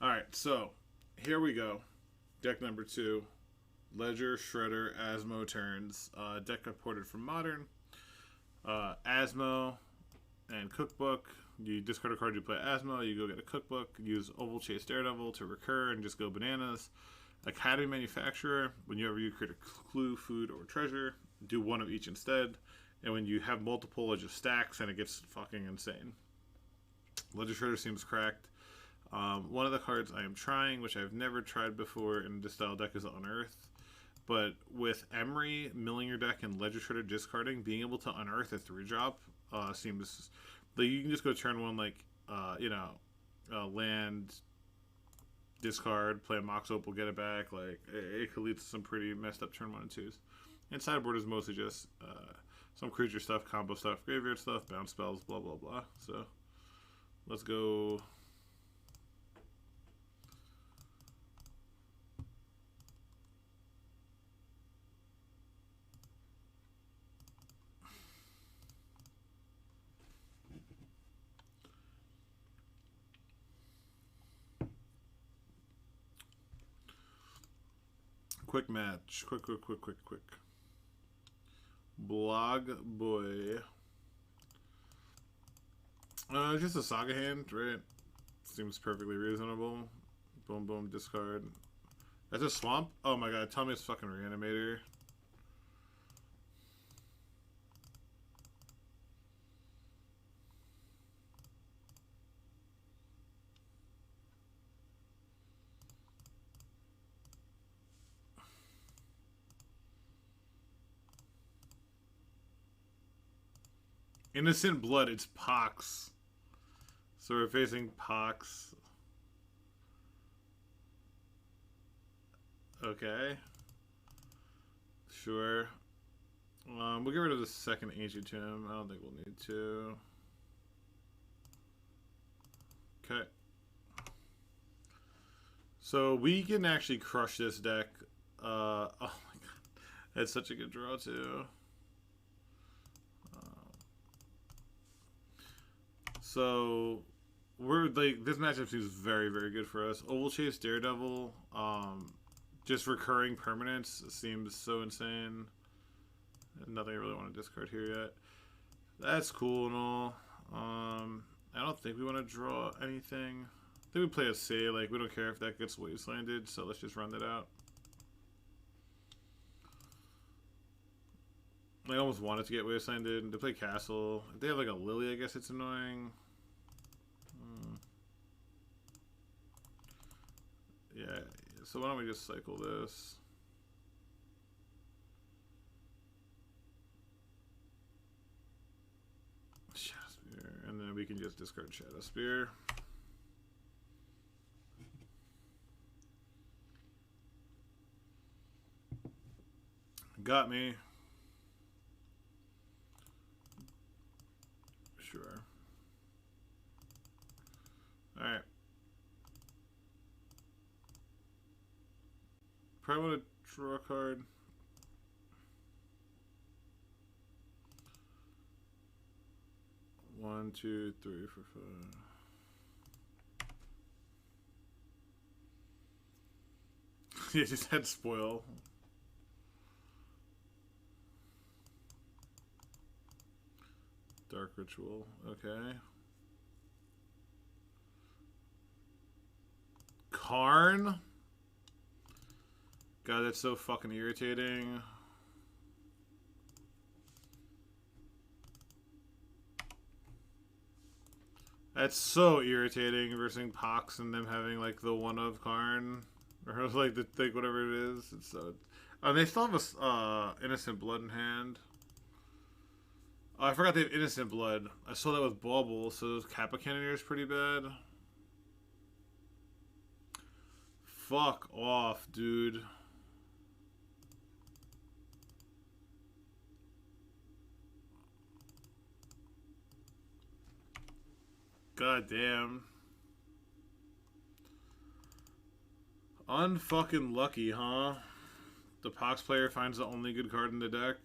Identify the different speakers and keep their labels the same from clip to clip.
Speaker 1: Alright, so here we go. Deck number 2. Ledger, Shredder, Asmo-Turns. Deck I ported from Modern. Asmo and Cookbook. You discard a card, you play Asmo, you go get a Cookbook, use Oval Chase Daredevil to recur and just go bananas. Academy Manufacturer, whenever you create a clue, food, or treasure, do one of each instead. And when you have multiple, it just stacks and it gets fucking insane. Ledger Shredder seems cracked. One of the cards I am trying, which I've never tried before in this style deck, is Unearth. But with Emery, milling your deck, and Ledger Shredder discarding, being able to unearth a 3-drop seems like you can just go turn one, like, land, discard, play a Mox Opal, get it back. Like, it could lead to some pretty messed up turn 1 and 2s. And sideboard is mostly just some creature stuff, combo stuff, graveyard stuff, bounce spells, blah, blah, blah. So, let's go. Quick match. Quick. Blog boy. Just a Saga hand, right? Seems perfectly reasonable. Boom, boom, discard. That's a swamp? Oh my god, tell me it's fucking Reanimator. Innocent Blood, it's Pox. So we're facing Pox. Okay. Sure. We'll get rid of the second Ancient Tomb. I don't think we'll need to. Okay. So we can actually crush this deck. Oh my god. That's such a good draw too. So we're like, this matchup seems very, very good for us. Oval Chase Daredevil, just recurring permanence seems so insane. Nothing I really want to discard here yet. That's cool and all. I don't think we want to draw anything. I think we play a Say, like we don't care if that gets wastelanded, so let's just run that out. I almost wanted to get wastelanded. They play Castle. If they have like a Lily, I guess it's annoying. Yeah, so why don't we just cycle this? Shadow Spear, and then we can just discard Shadow Spear. Got me. Sure. Alright. Probably want to draw a card. One, two, three, four, five. Yeah, just had spoil. Dark Ritual, okay. Karn? God, that's so fucking irritating. That's so irritating versus Pox and them having like the one of Karn. Or like the thing, whatever it is. It's so. They still have a Innocent Blood in hand. Oh, I forgot they have Innocent Blood. I saw that with Bauble, so Kappa Cannoneer is pretty bad. Fuck off, dude. God damn. Unfucking lucky, huh? The Pox player finds the only good card in the deck.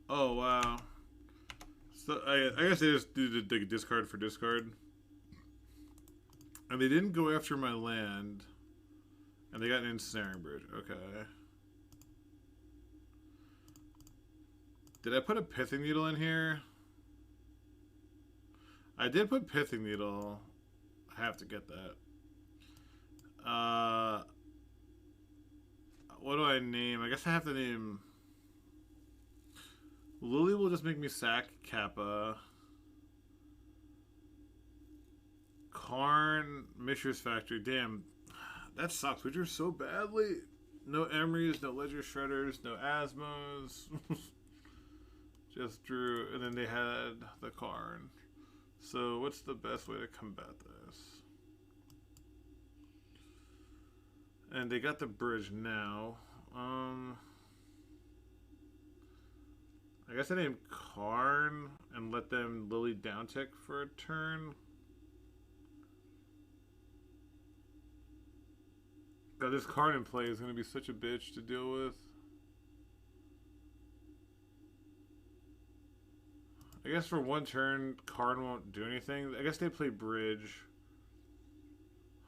Speaker 1: Oh, wow. So I guess they just did the discard for discard. And they didn't go after my land. And they got an ensnaring bridge. Okay. Did I put a pithing needle in here? I did put pithing needle. I have to get that. What do I name? I guess I have to name... Lily will just make me sack Kappa. Karn, Mishra's Factory. Damn, that sucks. We drew so badly. No Emerys, no Ledger Shredders, no Asmos. Just drew, and then they had the Karn. So what's the best way to combat this? And they got the bridge now. I guess I named Karn and let them Lily downtick for a turn. God, this Karn in play is going to be such a bitch to deal with. I guess for one turn, Karn won't do anything. I guess they play bridge.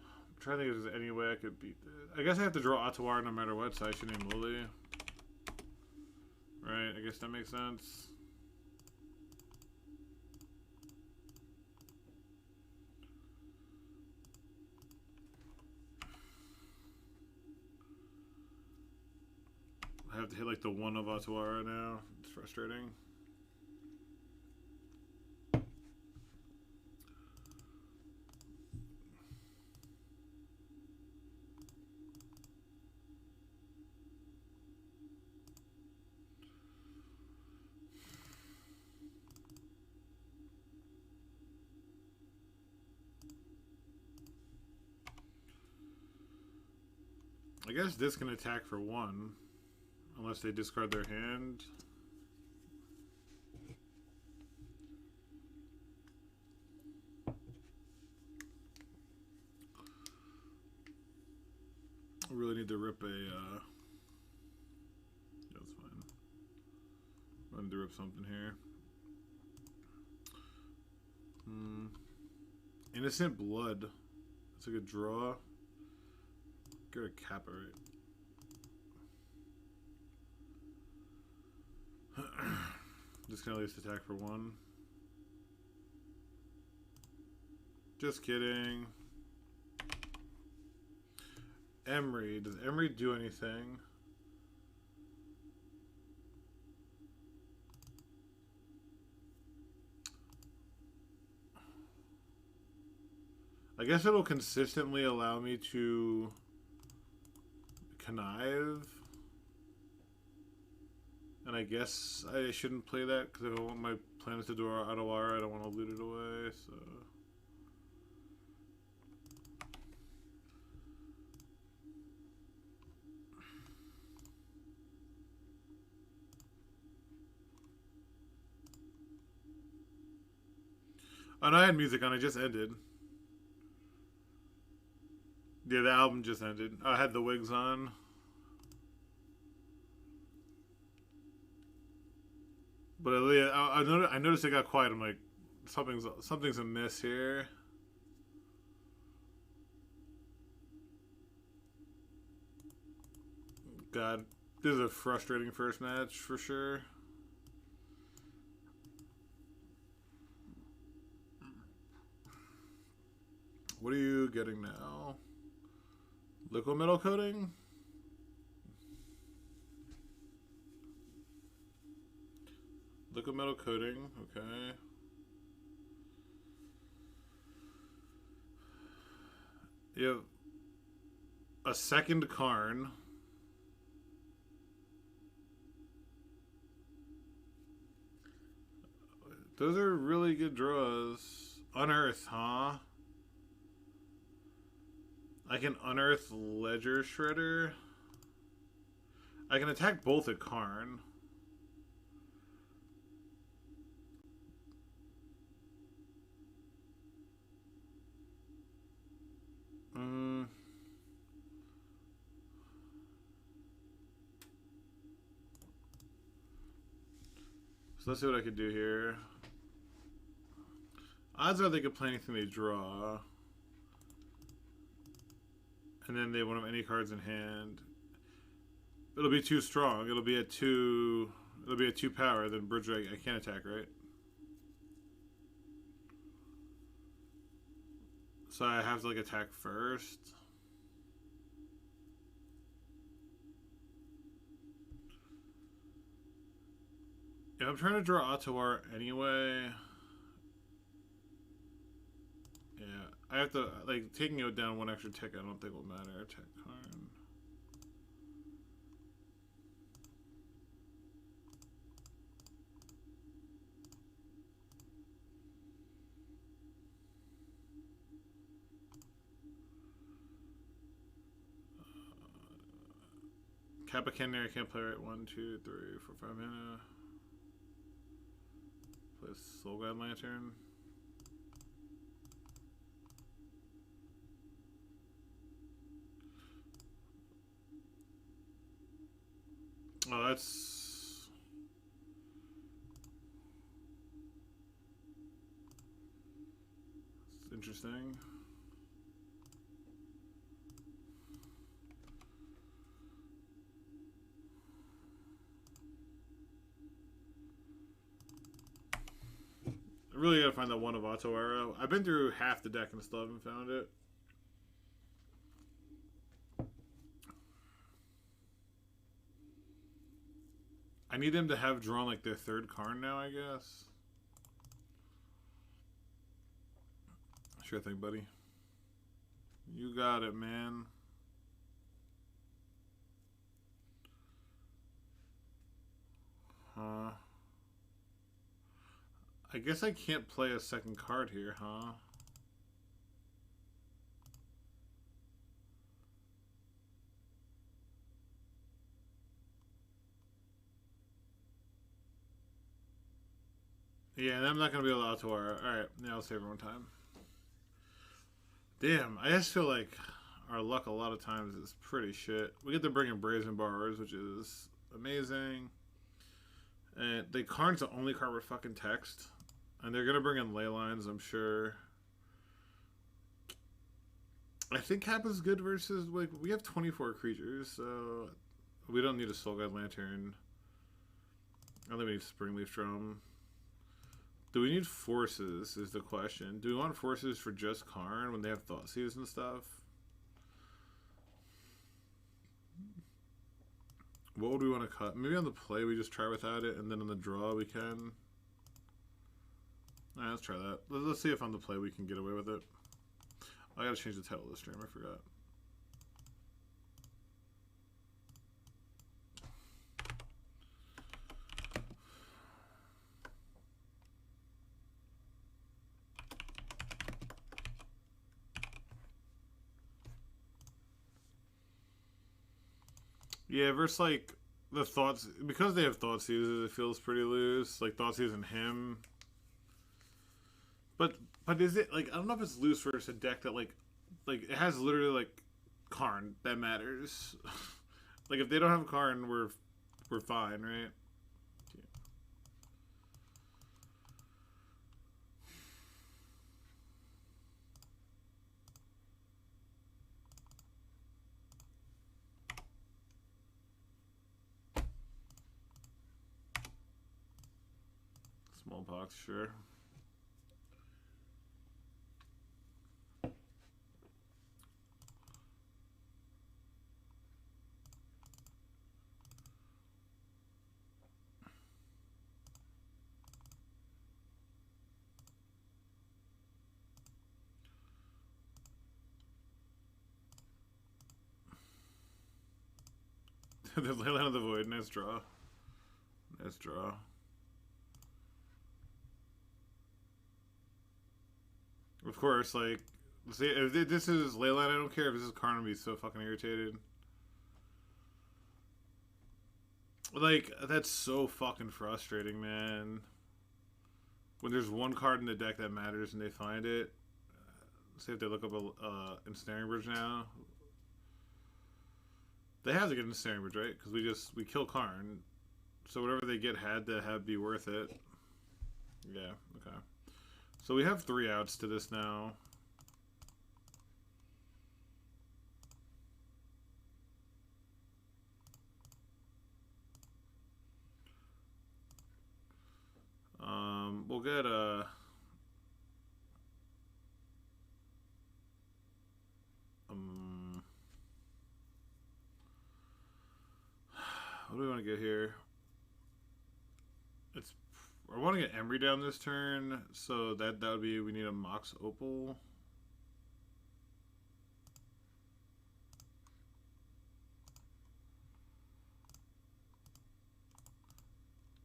Speaker 1: I'm trying to think if there's any way I could beat this. I guess I have to draw Ottawar no matter what, so I should name Lily. Right, I guess that makes sense. I have to hit like the one of Ottawara now. It's frustrating. I guess this can attack for one, unless they discard their hand. I really need to rip a, that's fine. I need to rip something here. Innocent Blood. That's a good draw. Go to Kappa, right? Just gonna at least attack for one. Just kidding. Emery. Does Emery do anything? I guess it'll consistently allow me to connive. And I guess I shouldn't play that because if I want my plans to do Ottawara, I don't want to loot it away, so... Oh, no, I had music on. It just ended. Yeah, the album just ended. I had the wigs on. But I noticed it got quiet. I'm like, something's amiss here. God, this is a frustrating first match for sure. What are you getting now? Liquid metal coating? Liquid metal coating, okay. You have a second Karn. Those are really good draws. Unearth, huh? I can unearth Ledger Shredder. I can attack both at Karn. So let's see what I could do here. Odds are they could play anything they draw. And then they won't have any cards in hand. It'll be too strong. It'll be at 2. It'll be at 2 power. Then Bridge I can't attack, right? So I have to like attack first. Yeah, I'm trying to draw Ottawa anyway. Yeah, I have to, like, taking it down 1 extra tick I don't think will matter. Attack card. Kappa Canary can't play right. 1, 2, 3, 4, 5 mana. Play Soul God Lantern. Oh, that's interesting. I really gotta find that one of Otto Arrow. I've been through half the deck and still haven't found it. I need them to have drawn like their 3rd card now, I guess. Sure thing, buddy. You got it, man. Huh. I guess I can't play a 2nd card here, huh? Yeah, and I'm not going to be allowed to wear. Alright, now I'll save everyone time. Damn, I just feel like our luck a lot of times is pretty shit. We get to bring in Brazen Borrowers, which is amazing. And the Karn's the only card with fucking text. And they're going to bring in Ley Lines, I'm sure. I think Kappa's good versus, like, we have 24 creatures, so we don't need a Soul God Lantern. I don't think we need Springleaf Drum. Do we need forces is the question. Do we want forces for just Karn when they have Thoughtseize and stuff? What would we want to cut? Maybe on the play we just try without it, and then on the draw we can. Alright, let's try that. Let's see if on the play we can get away with it. I gotta change the title of the stream, I forgot. Yeah, versus like the thoughts, because they have Thoughtseize, it feels pretty loose. Like Thoughtseizes and him. But is it like, I don't know if it's loose versus a deck that like it has literally like Karn that matters. Like if they don't have Karn, we're fine, right? Yeah. Smallpox, sure. The Leyline of the Void, nice draw. Nice draw. Of course, like, see, if this is Leyline, I don't care if this is Karn, I'd be so fucking irritated. Like, that's so fucking frustrating, man. When there's one card in the deck that matters and they find it. See if they look up a Ensnaring Bridge now. They have to get Ensnaring Bridge, right? Because we kill Karn. So whatever they get had to be worth it. Yeah, okay. So we have 3 outs to this now. We'll get a... what do we want to get here? I want to get Emery down this turn, so that would be, we need a Mox Opal.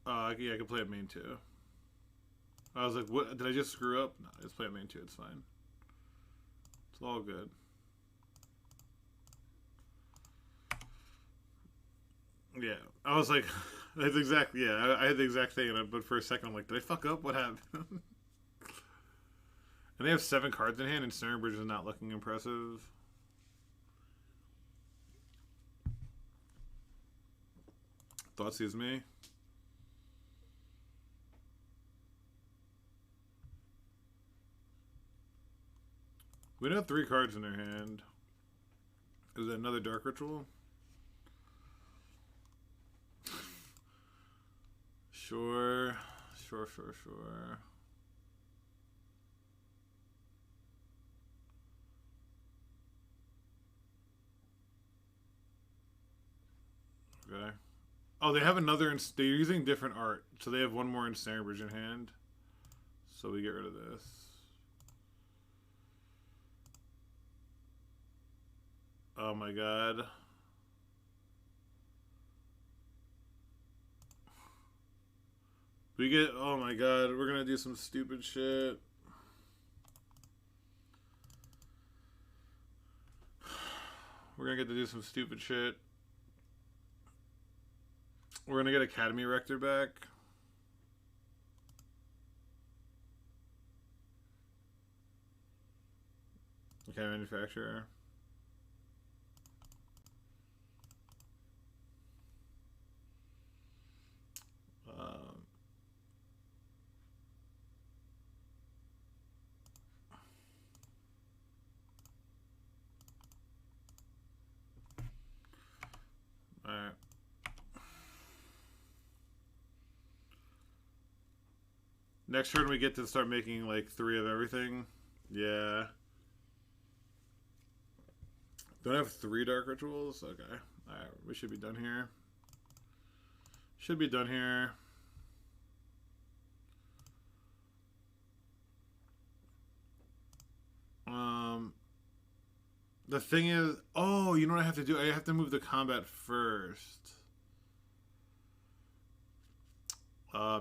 Speaker 1: Yeah, I can play it main 2. I was like, what? Did I just screw up? No, just play it main 2. It's fine. It's all good. Yeah, I was like, that's exactly, yeah, I had the exact thing, but for a second I'm like, did I fuck up? What happened? And they have 7 cards in hand, and Snare Bridge is not looking impressive. Thoughtseize me. We don't have 3 cards in their hand. Is that another Dark Ritual? Sure. Okay. Oh, they have another. They're using different art, so they have 1 more Ensnaring Bridge in hand. So we get rid of this. Oh my god. We get. Oh my god, we're gonna do some stupid shit. We're gonna get to do some stupid shit. We're gonna get Academy Rector back. Okay, Manufacturer. Alright. Next turn we get to start making like 3 of everything. Yeah. Don't have 3 Dark Rituals? Okay. Alright, we should be done here. Should be done here. The thing is... Oh, you know what I have to do? I have to move the combat first.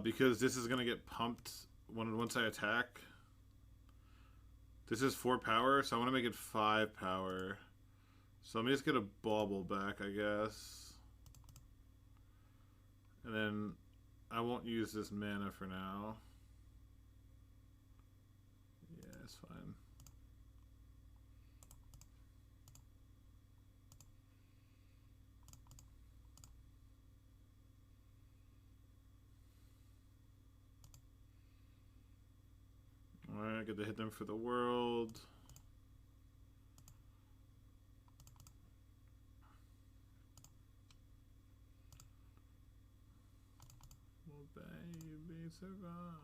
Speaker 1: Because this is going to get pumped once I attack. This is 4 power, so I want to make it 5 power. So let me just get a Bauble back, I guess. And then I won't use this mana for now. Yeah, it's fine. Alright, I get to hit them for the world. Will baby survive?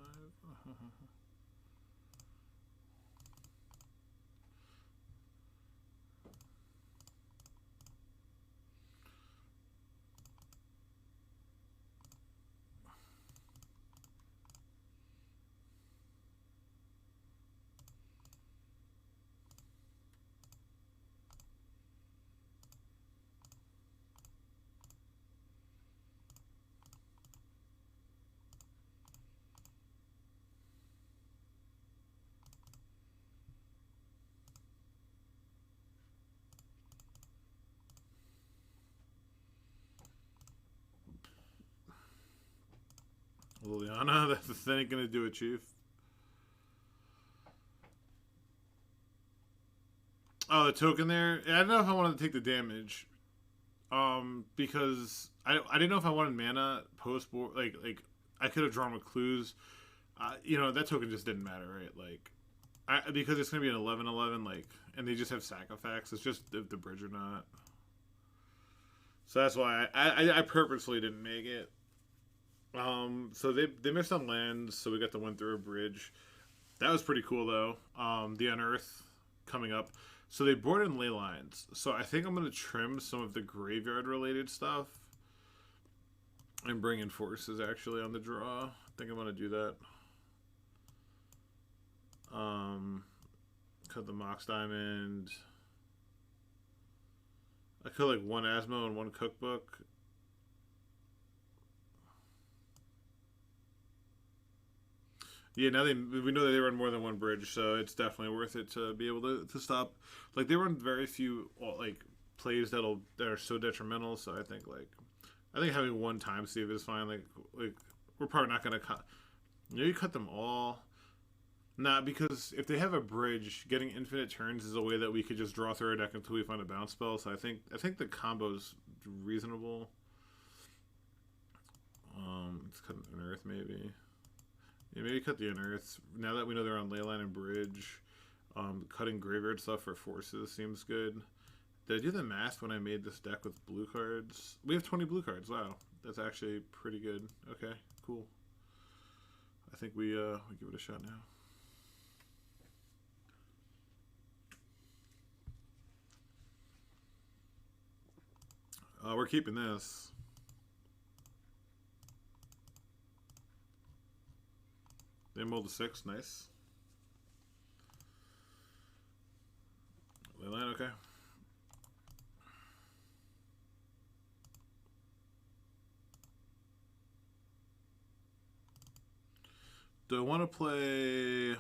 Speaker 1: Liliana, that's ain't gonna do it, Chief. Oh, the token there? Yeah, I don't know if I wanted to take the damage. Because I didn't know if I wanted mana post board. Like I could have drawn with clues. You know, that token just didn't matter, right? Like, because it's going to be an 11/11, like, and they just have sack effects. It's just if the bridge or not. So that's why I purposely didn't make it. So they missed on lands, so we got the one through a bridge. That was pretty cool though. The Unearth coming up. So they brought in ley lines. So I think I'm gonna trim some of the graveyard related stuff and bring in forces actually on the draw. I think I'm gonna do that. Cut the Mox Diamond. I cut like one Asmo and one Cookbook. Yeah, now we know that they run more than one bridge, so it's definitely worth it to be able to stop. Like they run very few like plays that are so detrimental. So I think having one time save is fine. Like we're probably not gonna cut. You know, you cut them all. Nah, because if they have a bridge, getting infinite turns is a way that we could just draw through our deck until we find a bounce spell. So I think the combo's reasonable. Let's cut an Unearth maybe. Yeah, maybe cut the Unearth. Now that we know they're on Leyline and Bridge, cutting graveyard stuff for forces seems good. Did I do the math when I made this deck with blue cards? We have 20 blue cards. Wow, that's actually pretty good. Okay, cool. I think we give it a shot now. We're keeping this. They mold to 6, nice. Leyline, okay. Do I want to play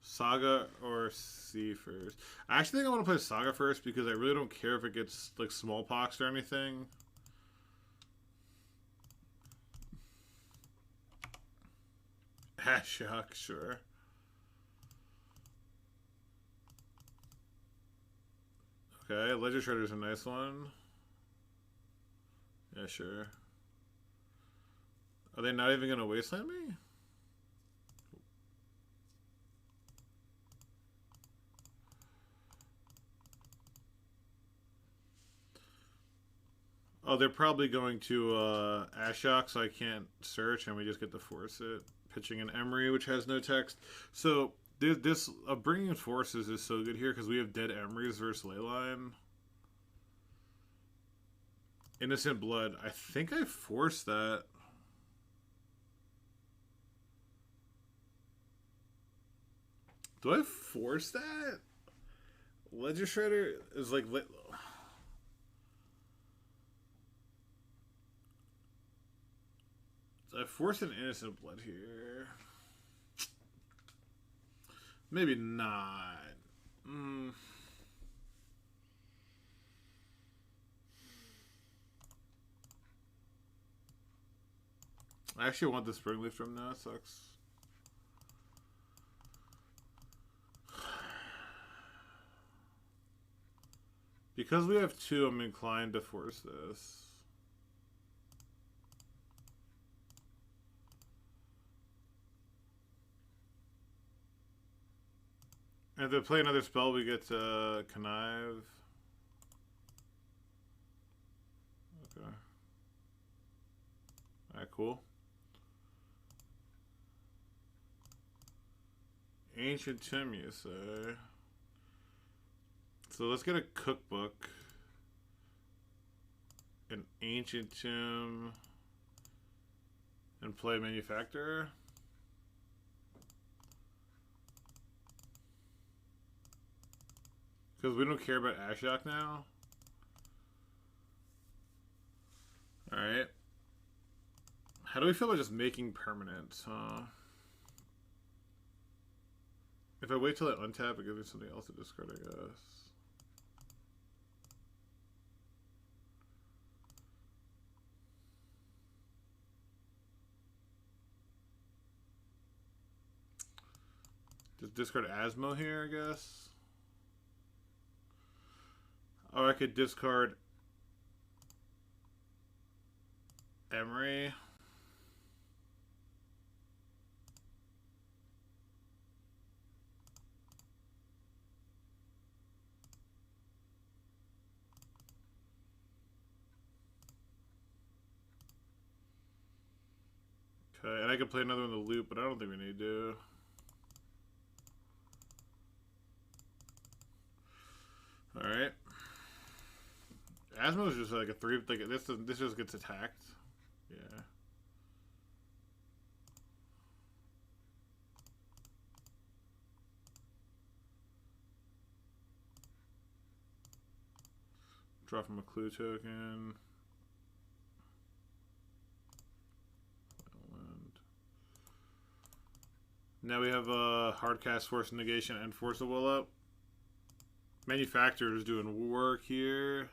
Speaker 1: Saga or Sea first? I actually think I want to play Saga first because I really don't care if it gets like smallpox or anything. Shock, sure. Okay, Ledger Shredder's a nice one. Yeah, sure. Are they not even going to wasteland me? Oh, they're probably going to Ashok, so I can't search, and we just get to force it. Pitching an Emery, which has no text. So this bringing in forces is so good here because we have dead Emerys versus Leyline. Innocent Blood. I think I forced that. Do I force that? Ledger Shredder is like... I force an Innocent Blood here. Maybe not. I actually want the Springleaf from now. It sucks. Because we have 2, I'm inclined to force this. And if they play another spell, we get to Connive. Okay. Alright, cool. Ancient Tomb, you say? So let's get a Cookbook. An Ancient Tomb. And play Manufacturer. Because we don't care about Ashok now. Alright. How do we feel about just making permanents, huh? If I wait till I untap, it gives me something else to discard, I guess. Just discard Asmo here, I guess. Or I could discard Emery. Okay, and I could play another one in the loop, but I don't think we need to. All right. Asmo is just like a 3. Like this just gets attacked. Yeah. Draw from a clue token. Now we have Hardcast, Force Negation, and Force of Will up. Manufacturer is doing work here.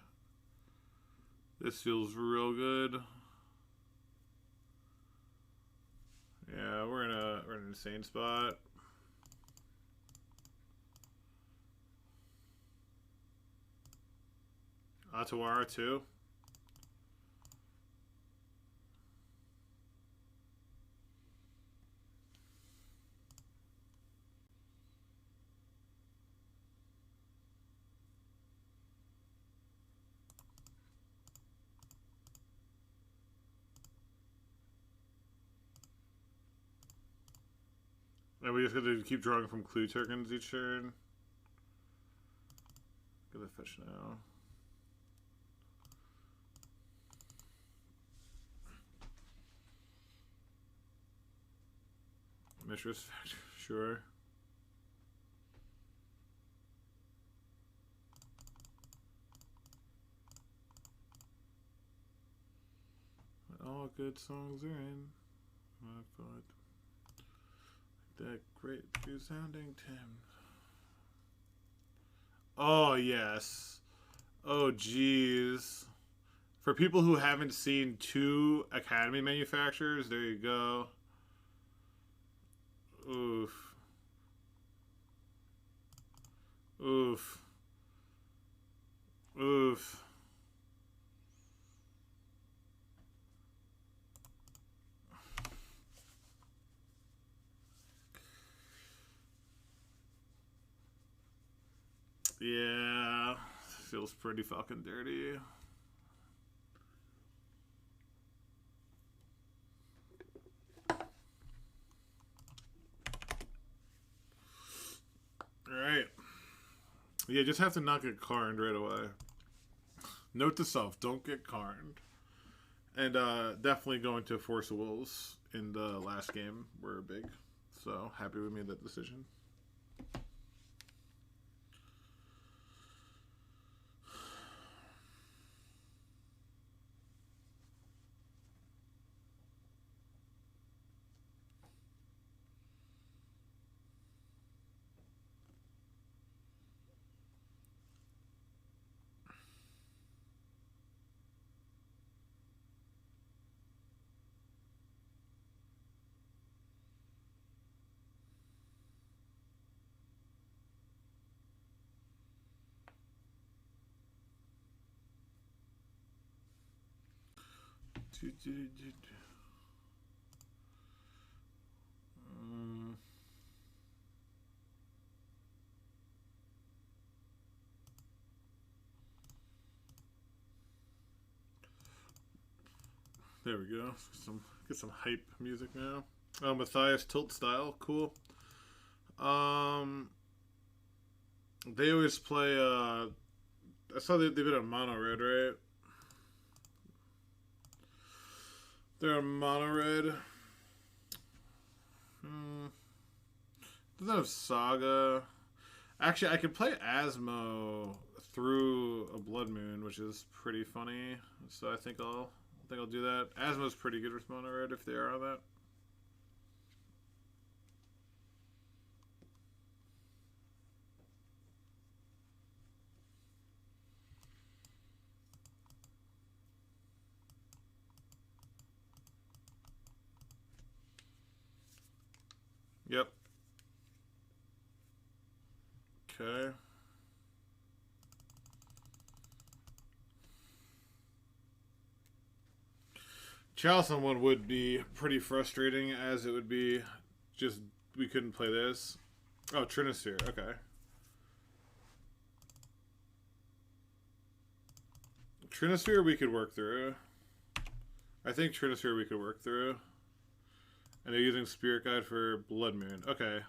Speaker 1: This feels real good. Yeah, we're in an insane spot. Atawara too. And we just got to keep drawing from clue tokens each turn. Get the fetch now. Mistress Factor, sure. All good songs are in. I thought that great resounding Tim. Oh yes. Oh geez. For people who haven't seen 2 Academy manufacturers, there you go. Oof. Oof. Oof. Yeah, feels pretty fucking dirty. Alright. Yeah, just have to not get carned right away. Note to self, don't get carned. And definitely going to Force of Wills in the last game were big. So happy we made that decision. There we go. Get some hype music now. Oh, Matthias Tilt Style, cool. They always play. I saw they've been a mono red, right? They're a mono red. Doesn't have Saga. Actually, I could play Asmo through a Blood Moon, which is pretty funny. So I think I'll do that. Asmo's pretty good with mono red if they are on that. Yep. Okay. Chalice on one would be pretty frustrating, as it would be just we couldn't play this. Oh, Trinisphere, okay. Trinisphere we could work through. I think Trinisphere we could work through. And they're using Spirit Guide for Blood Moon. Okay.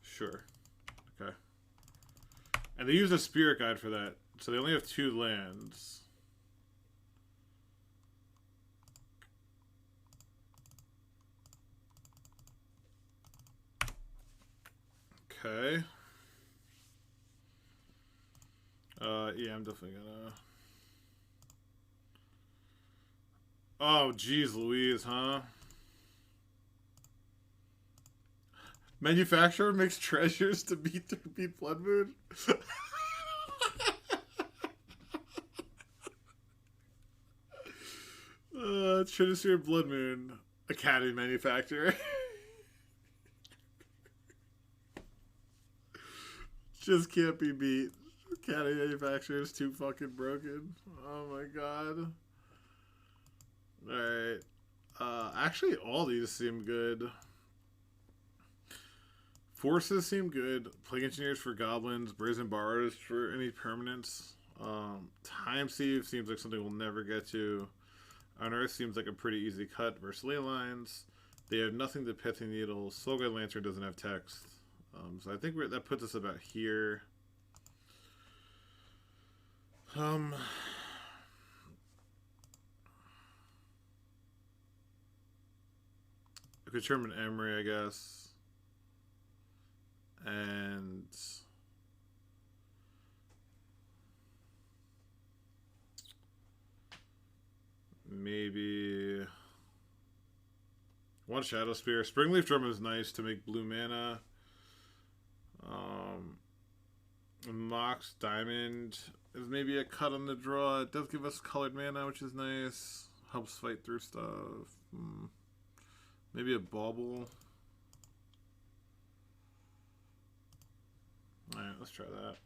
Speaker 1: Sure. Okay. And they use a Spirit Guide for that. So they only have 2 lands. Okay. Yeah, I'm definitely gonna... Oh, geez Louise, huh? Manufacturer makes treasures to beat Blood Moon? Trinisphere Blood Moon. Academy Manufacturer. Just can't be beat. Academy Manufacturer is too fucking broken. Oh my god. Alright. Actually, all these seem good. Forces seem good. Plague Engineers for goblins. Brazen Bars for any permanents. Time Sieve seems like something we'll never get to. Unearth seems like a pretty easy cut versus ley lines. They have nothing to Pithing Needle. Soulguide Lantern doesn't have text. So I think that puts us about here. I could Sherman Emery, I guess. And maybe one Shadow Spear. Springleaf Drum is nice to make blue mana. Mox Diamond is maybe a cut on the draw. It does give us colored mana, which is nice. Helps fight through stuff. Maybe a Bauble. Alright, let's try that.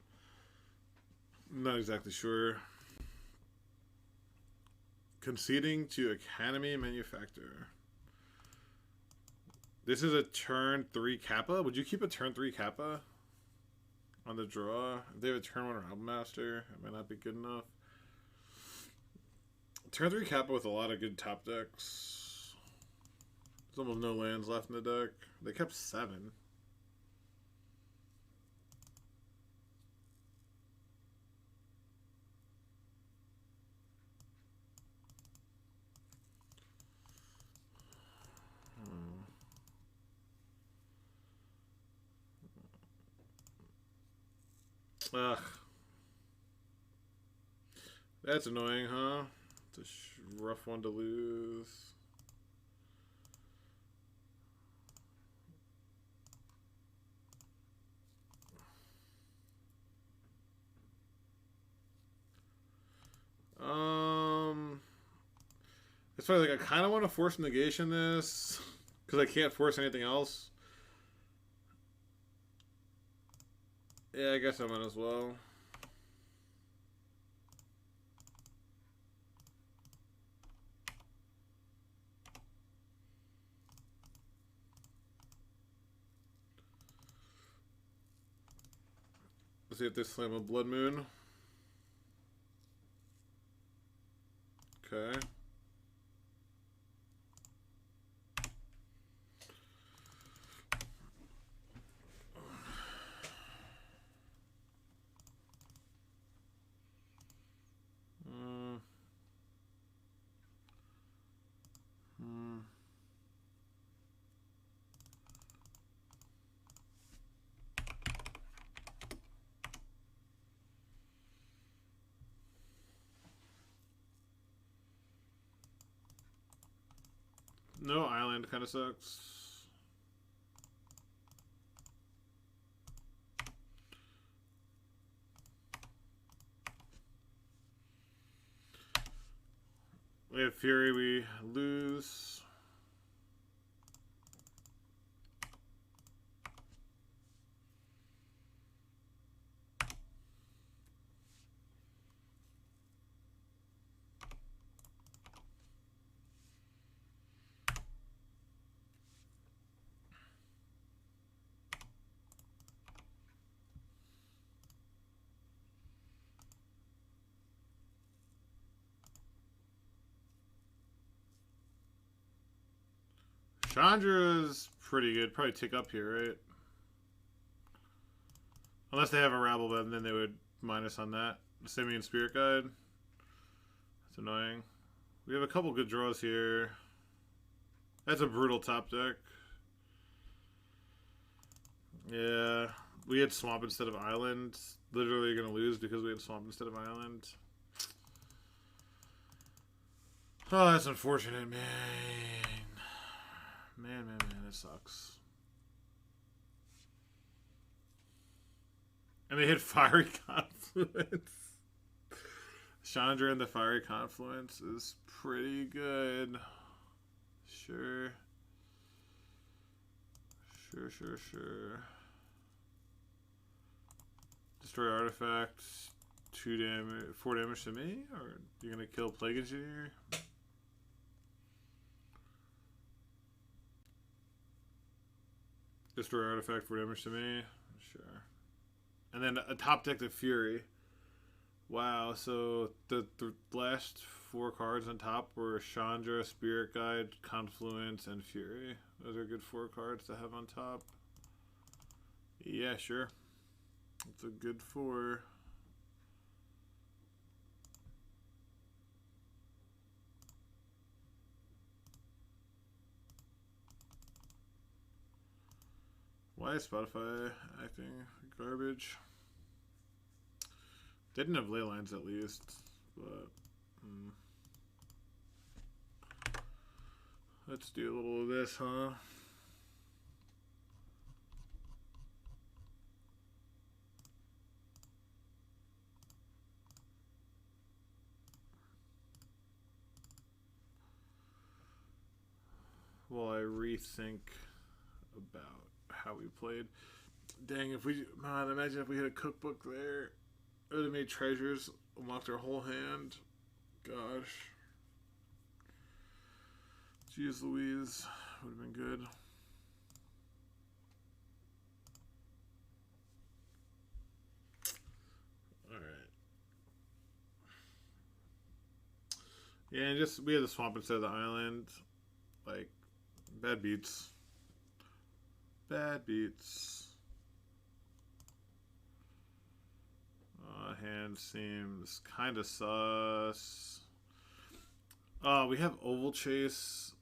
Speaker 1: Not exactly sure. Conceding to Academy Manufacturer. This is a turn 3 Kappa. Would you keep a turn 3 Kappa on the draw? If they have a turn 1 Album Master, it might not be good enough. Turn 3 Kappa with a lot of good top decks. There's almost no lands left in the deck. They kept 7. Ugh. That's annoying, huh? It's a rough one to lose. It's funny, like, I kind of want to force negation this, because I can't force anything else. Yeah, I guess I might as well. Let's see if they slam a Blood Moon. Okay. No, Island kind of sucks. We have Fury, we lose. Chandra's pretty good. Probably tick up here, right? Unless they have a rabble, then they would minus on that. Simian Spirit Guide. That's annoying. We have a couple good draws here. That's a brutal top deck. Yeah. We had Swamp instead of Island. Literally going to lose because we had Swamp instead of Island. Oh, that's unfortunate, man. Man, it sucks. And they hit Fiery Confluence. Chandra and the Fiery Confluence is pretty good. Sure. Destroy artifact. 4 damage to me? Or you're gonna kill Plague Engineer? Destroy artifact, 4 damage to me? Sure. And then a top deck of Fury. Wow, so the last 4 cards on top were Chandra, Spirit Guide, Confluence, and Fury. Those are good 4 cards to have on top. Yeah, sure. It's a good 4. Why is Spotify acting garbage? They didn't have ley lines at least, but let's do a little of this, huh? While I rethink about how we played. Dang, if we, man, imagine if we had a cookbook there. It would have made treasures, unlocked our whole hand. Gosh. Jeez Louise. Would have been good. Alright. Yeah, and just, we had the swamp instead of the island. Like, bad beats. Bad beats. Hand seems kind of sus. Oh, we have Oval Chase,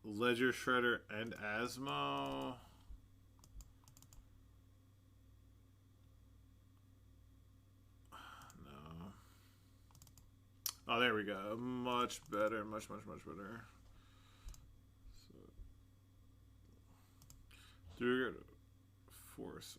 Speaker 1: Ledger Shredder, and Asmo. No. Oh, there we go. Much better. Much better. So, do force.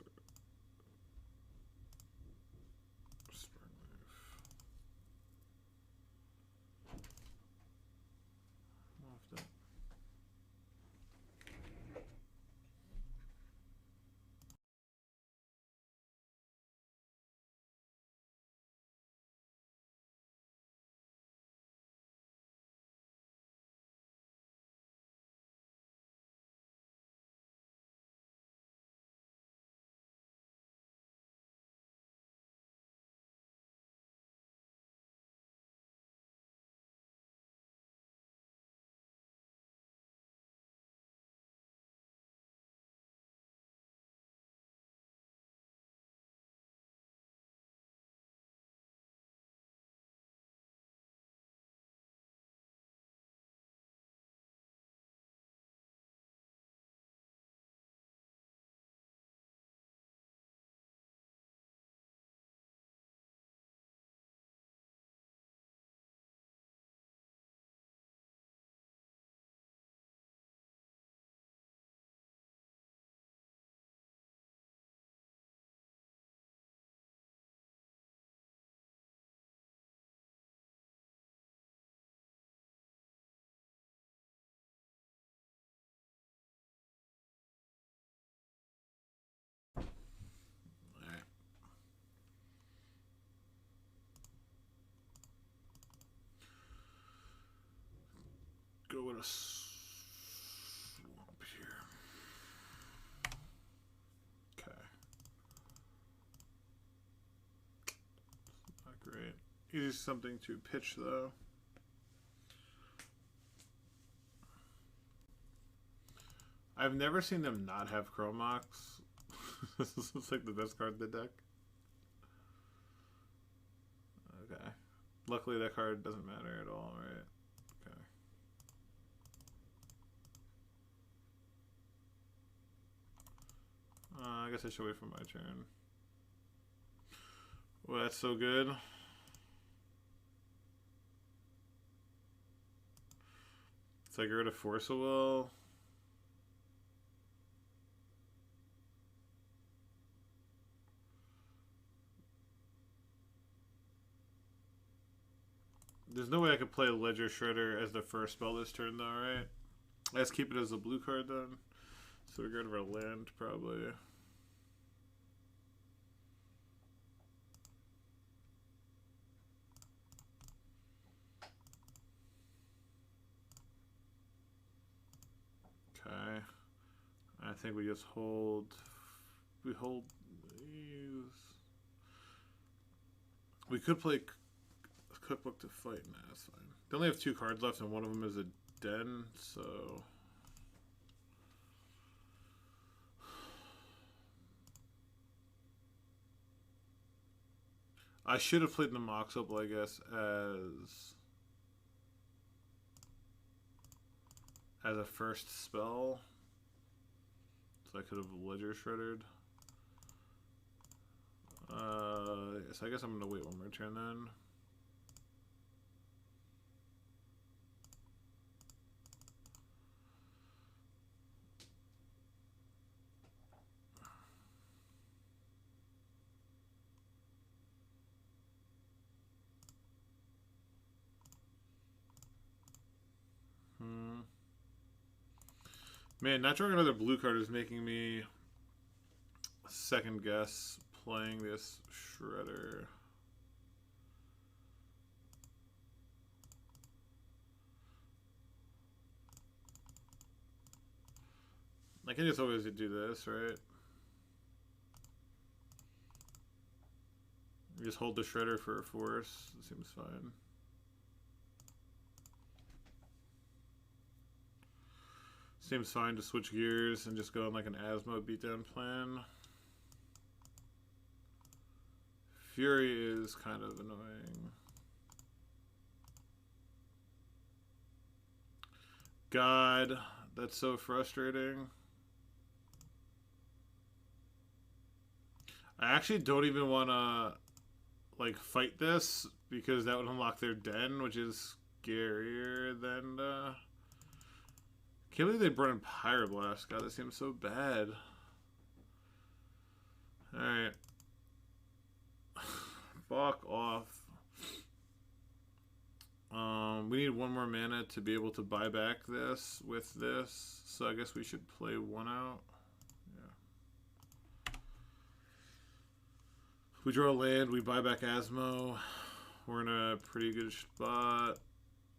Speaker 1: Go with a swamp here. Okay. Not great. Easy something to pitch though. I've never seen them not have Chromox. This is like the best card in the deck. Okay. Luckily that card doesn't matter at all, right? Okay. I guess I should wait for my turn. Well, that's so good. It's like rid of Force of Will. There's no way I could play Ledger Shredder as the first spell this turn, though, right? Let's keep it as a blue card, then. So we get rid of our land, probably. Okay. I think we just hold... We hold these... We could play Cookbook to fight. Nah, that's fine. They only have 2 cards left, and one of them is a den, so... I should have played the Mox Opal, I guess, as a first spell. So I could have Ledger Shreddered. So I guess I'm going to wait one more turn then. Man, not drawing another blue card is making me second guess playing this Shredder. I can just always do this, right? Just hold the Shredder for a force. It seems fine. Seems fine to switch gears and just go on like an Asmo beatdown plan. Fury is kind of annoying. God, that's so frustrating. I actually don't even want to like fight this because that would unlock their den, which is scarier than can't believe they brought in Pyroblast. God, that seems so bad. Alright. Fuck off. We need one more mana to be able to buy back this with this. So I guess we should play one out. Yeah. If we draw a land, we buy back Asmo. We're in a pretty good spot.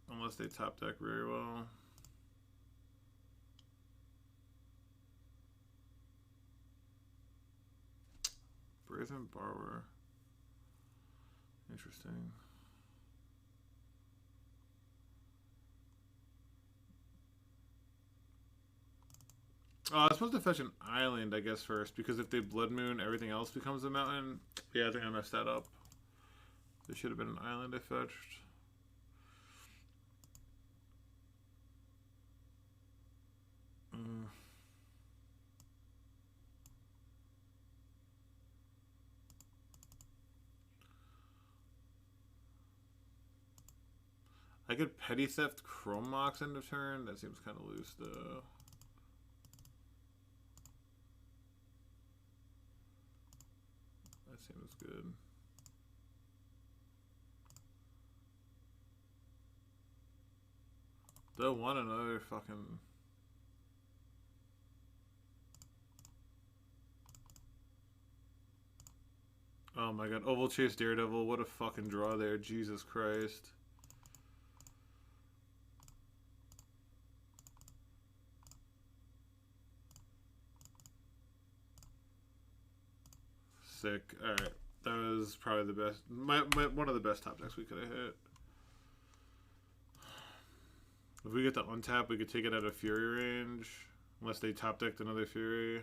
Speaker 1: Unless they top deck very well. Brazen Borrower. Interesting. Oh, I was supposed to fetch an island, I guess, first, because if they Blood Moon, everything else becomes a mountain. Yeah, I think I messed that up. There should have been an island I fetched. I could Petty Theft Chromox end of turn. That seems kind of loose, though. That seems good. Don't want another fucking... Oh my god. Oval Chase Daredevil. What a fucking draw there. Jesus Christ. Sick. Alright. That was probably the best. One of the best top decks we could have hit. If we get to untap, we could take it out of Fury range. Unless they top decked another Fury.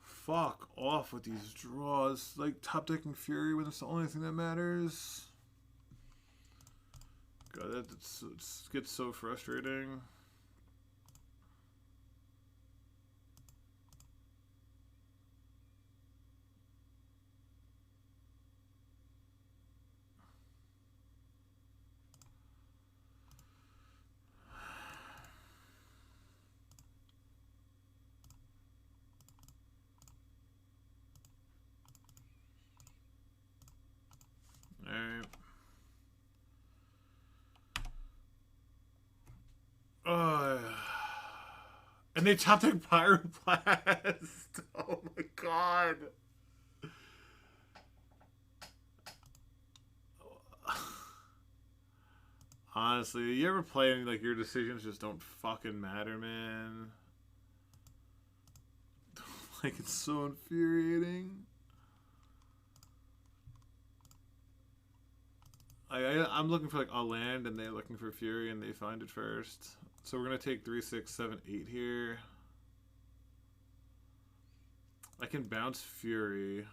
Speaker 1: Fuck off with these draws. Like, top decking Fury when it's the only thing that matters. God, it gets so frustrating. Alright. And they top deck Pyroblast. Oh my god. Honestly, you ever play and like your decisions just don't fucking matter, man? Like, it's so infuriating. I'm looking for like a land and they're looking for Fury and they find it first. So we're gonna take 3, 6, 7, 8 here. I can bounce Fury.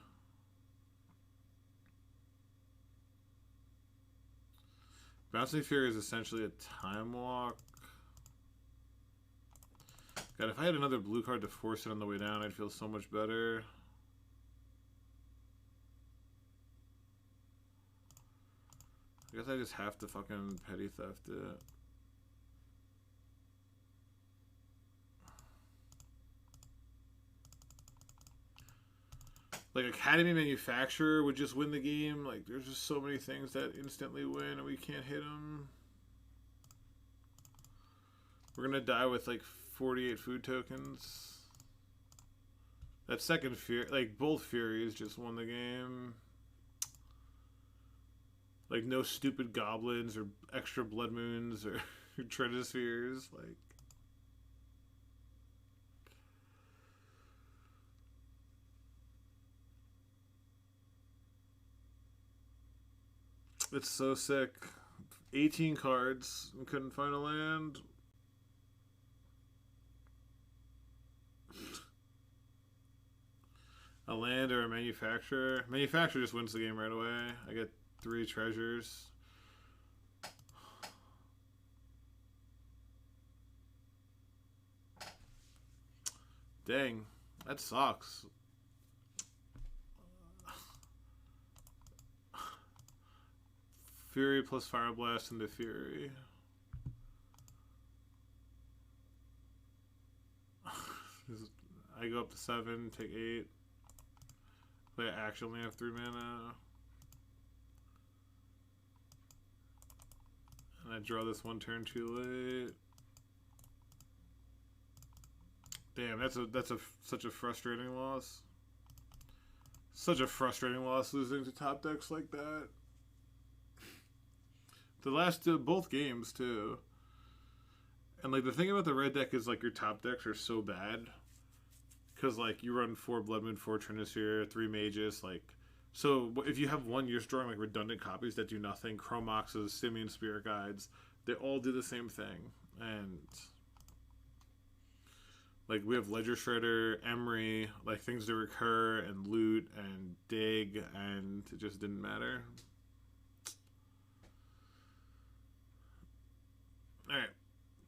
Speaker 1: Bouncing Fury is essentially a time walk. God, if I had another blue card to force it on the way down, I'd feel so much better. I guess I just have to fucking petty theft it. Like, Academy Manufacturer would just win the game. Like, there's just so many things that instantly win and we can't hit them. We're gonna die with like 48 food tokens. That second Fury, like, both Furies just won the game. Like, no stupid goblins or extra blood moons or treasure spheres. Like, it's so sick. 18 cards and couldn't find a land. A land or a manufacturer. Manufacturer just wins the game right away. I get 3 treasures. Dang, that sucks. Fury plus Fire Blast into Fury. I go up to 7, take 8. I actually have 3 mana. And I draw this one turn too late. Damn, that's such a frustrating loss. Such a frustrating loss losing to top decks like that. The last both games too. And like the thing about the red deck is like your top decks are so bad. Because like you run 4 Blood Moon, 4 Trinisphere, 3 Mages, like so if you have one, you're just drawing like redundant copies that do nothing. Chromoxes, Simian Spirit Guides, they all do the same thing. And like we have Ledger Shredder, Emery, like things to recur and loot and dig, and it just didn't matter. Alright.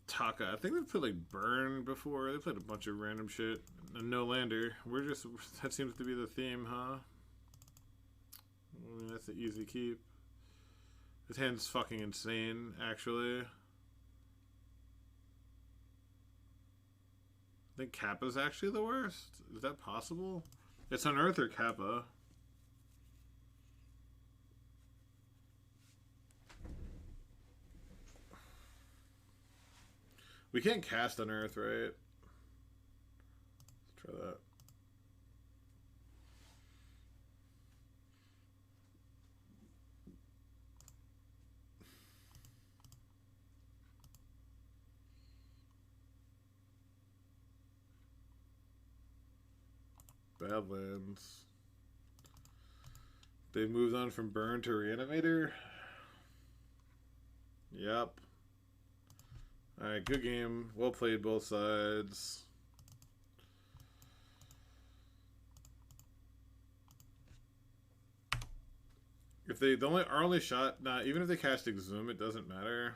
Speaker 1: Taka. I think they've played like Burn before. They played a bunch of random shit. And no lander. We're just that seems to be the theme, huh? I mean, that's an easy keep. This hand's fucking insane, actually. I think Kappa's actually the worst. Is that possible? It's Unearth or Kappa. We can't cast Unearth, right? Let's try that. Badlands. They moved on from Burn to Reanimator? Yep. Alright, good game. Well played, both sides. If they our only shot, even if they cast Exhume, it doesn't matter.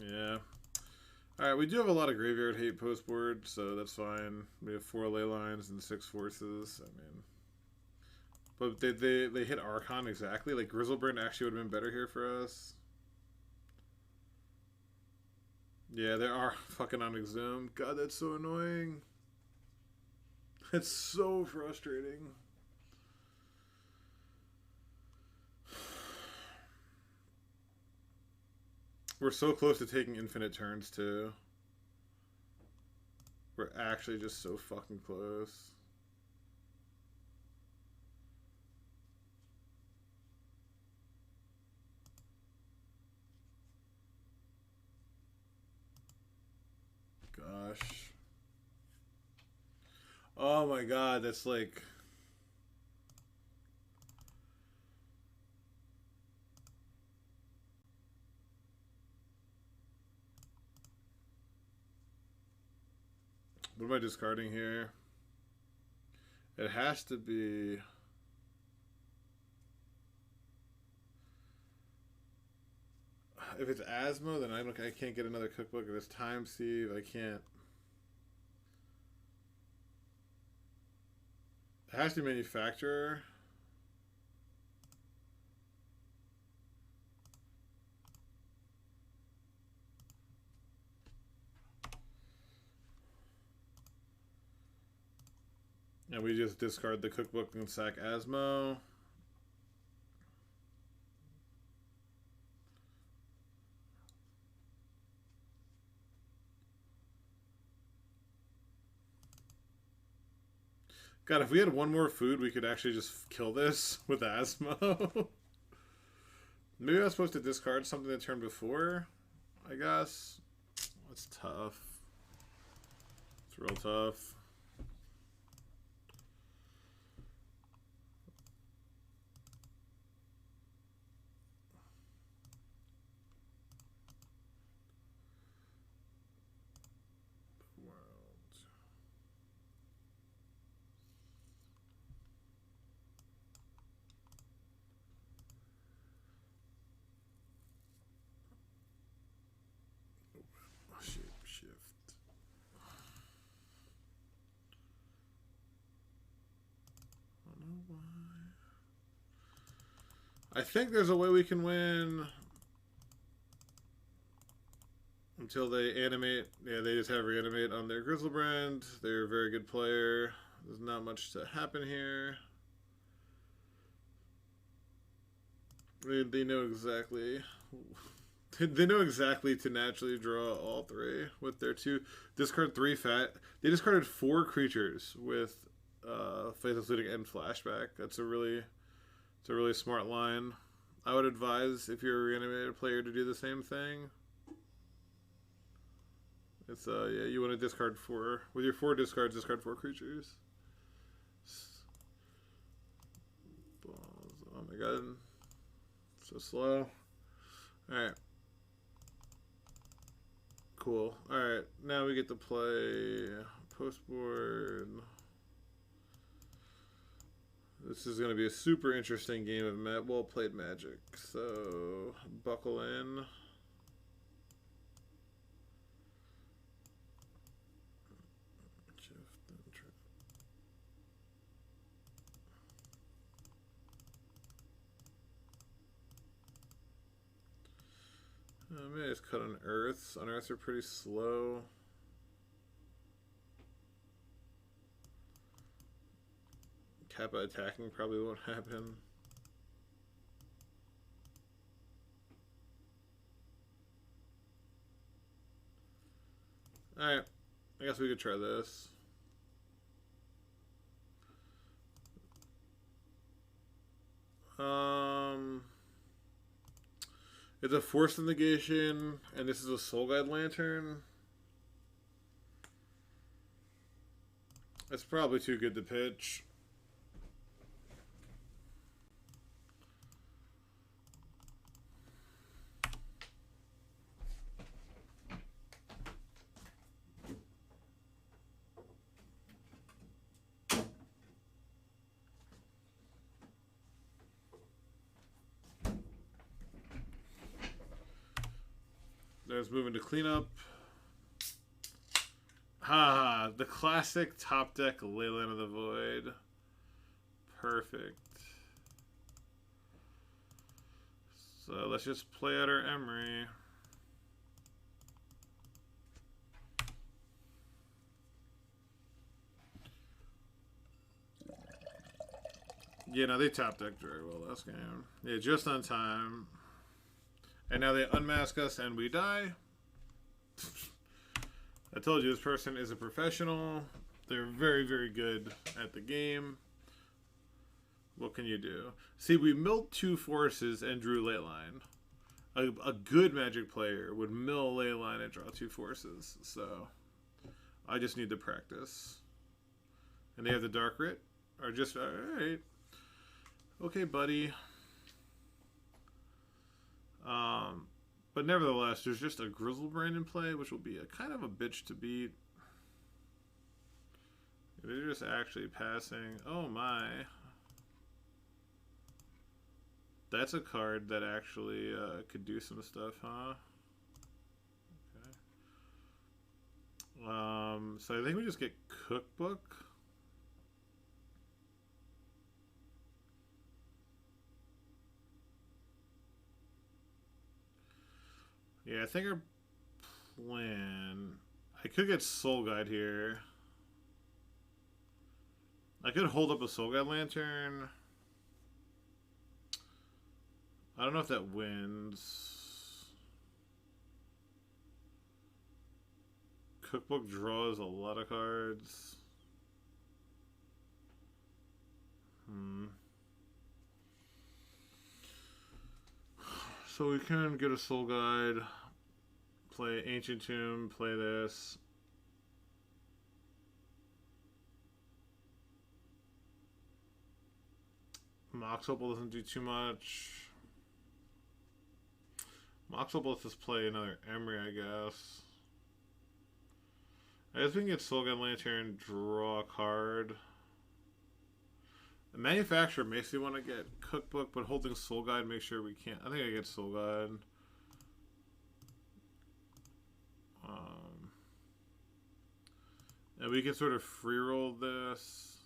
Speaker 1: Yeah. Alright, we do have a lot of graveyard hate post board, so that's fine. We have 4 ley lines and 6 forces. I mean, but they hit Archon exactly. Like Grizzlebrand actually would have been better here for us. Yeah, they are fucking on Exhume. God, that's so annoying. It's so frustrating. We're so close to taking infinite turns, too. We're actually just so fucking close. Gosh. Oh my god, that's like... What am I discarding here? It has to be... If it's Asmo, then I can't get another cookbook. If it's Time Sieve, I can't... It has to be Manufacturer. And we just discard the cookbook and sack Asmo. God, if we had one more food, we could actually just kill this with Asmo. Maybe I was supposed to discard something the turn before, I guess. That's tough. It's real tough. I think there's a way we can win until they animate. Yeah, they just have Reanimate on their Grizzlebrand. They're a very good player. There's not much to happen here. They know exactly. They know exactly to naturally draw all 3 with their 2. Discard 3 fat. They discarded 4 creatures with Faithless Looting and Flashback. It's a really smart line. I would advise, if you're a Reanimator player, to do the same thing. It's yeah, you want to discard 4 with your 4 discards. Discard 4 creatures. Oh my god, so slow. All right. Cool. Alright, now we get to play post board. This is going to be a super interesting game of well played Magic. So, buckle in. Maybe I just cut on Earths. On Earths are pretty slow. Kappa attacking probably won't happen. Alright. I guess we could try this. It's a Force Negation, and this is a Soul Guide Lantern. It's probably too good to pitch. let's move into cleanup. Ha! The classic top deck Leyline of the Void. Perfect. So let's just play out our Emery. Yeah, no, they top decked very well last game. Yeah, just on time. And now they unmask us and we die. I told you this person is a professional. They're very, very good at the game. What can you do? See, we milled 2 forces and drew Leyline. A good Magic player would mill Leyline and draw 2 forces. So I just need to practice. And they have the Dark Writ. Or just, alright. Okay, buddy. But nevertheless, there's just a Grizzlebrand in play, which will be a kind of a bitch to beat. They're just actually passing. Oh my. That's a card that actually could do some stuff, huh? Okay. So I think we just get Cookbook. Yeah, I think our plan... I could get Soul Guide here. I could hold up a Soul Guide Lantern. I don't know if that wins. Cookbook draws a lot of cards. So we can get a Soul Guide, play Ancient Tomb, play this. Mox Opal doesn't do too much. Mox Opal lets us play another Emery, I guess. I guess we can get Soul Guide Lantern, draw a card. The Manufacturer makes me want to get Cookbook, but holding Soul Guide makes sure we can't. I think I get Soul Guide. And we can sort of free roll this.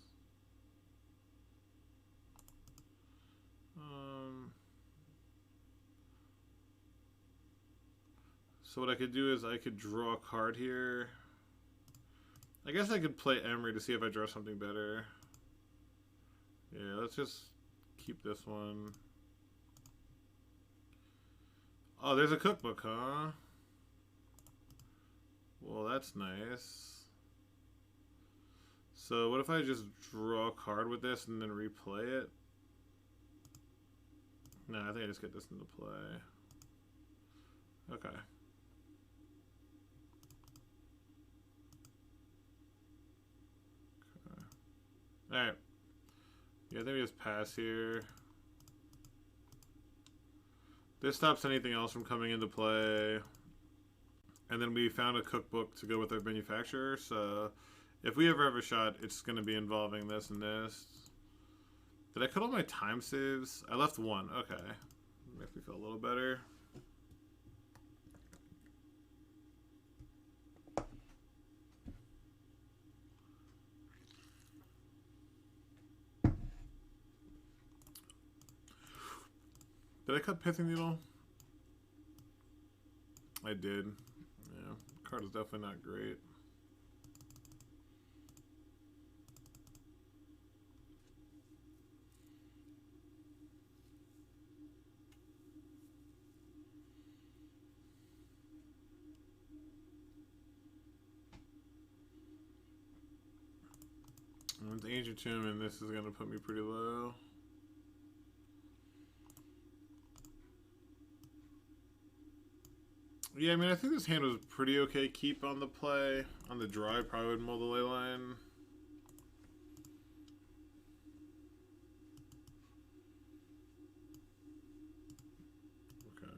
Speaker 1: So what I could do is I could draw a card here. I guess I could play Emery to see if I draw something better. Yeah, let's just keep this one. Oh, there's a Cookbook, huh? Well, that's nice. So what if I just draw a card with this and then replay it? No, I think I just get this into play. Okay. Alright. Yeah, I think we just pass here. This stops anything else from coming into play. And then we found a Cookbook to go with our Manufacturer, so if we ever have a shot, it's going to be involving this and this. Did I cut all my time saves? I left 1. Okay. Makes me feel a little better. Did I cut Pithing Needle? I did. Yeah, card is definitely not great. And the Ancient Tomb, and this is going to put me pretty low. Yeah, I mean, I think this hand was pretty okay. Keep on the play. On the draw, I probably would mull the ley line. Okay.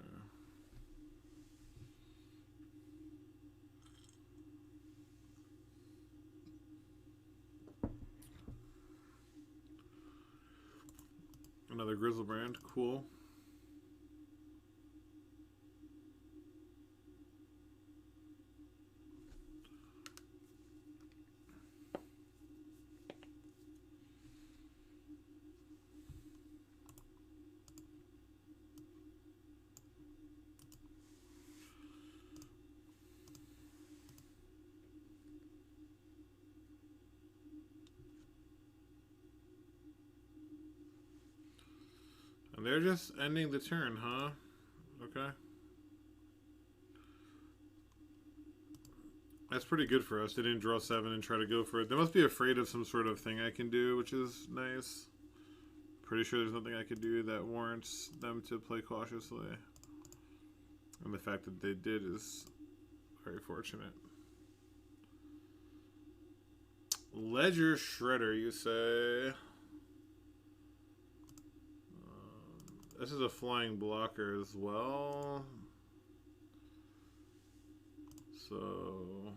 Speaker 1: Another Grizzlebrand. Cool. they're just ending the turn, huh? Okay. That's pretty good for us. They didn't draw 7 and try to go for it. They must be afraid of some sort of thing I can do, which is nice. Pretty sure there's nothing I could do that warrants them to play cautiously. And the fact that they did is very fortunate. Ledger Shredder, you say? This is a flying blocker as well. So...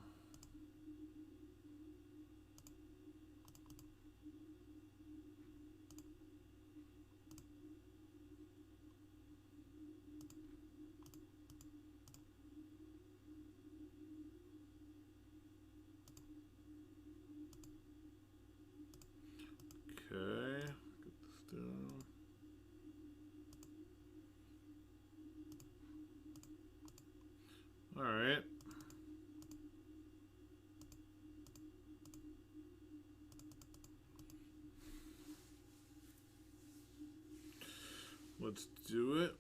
Speaker 1: Okay, get this down. All right. Let's do it.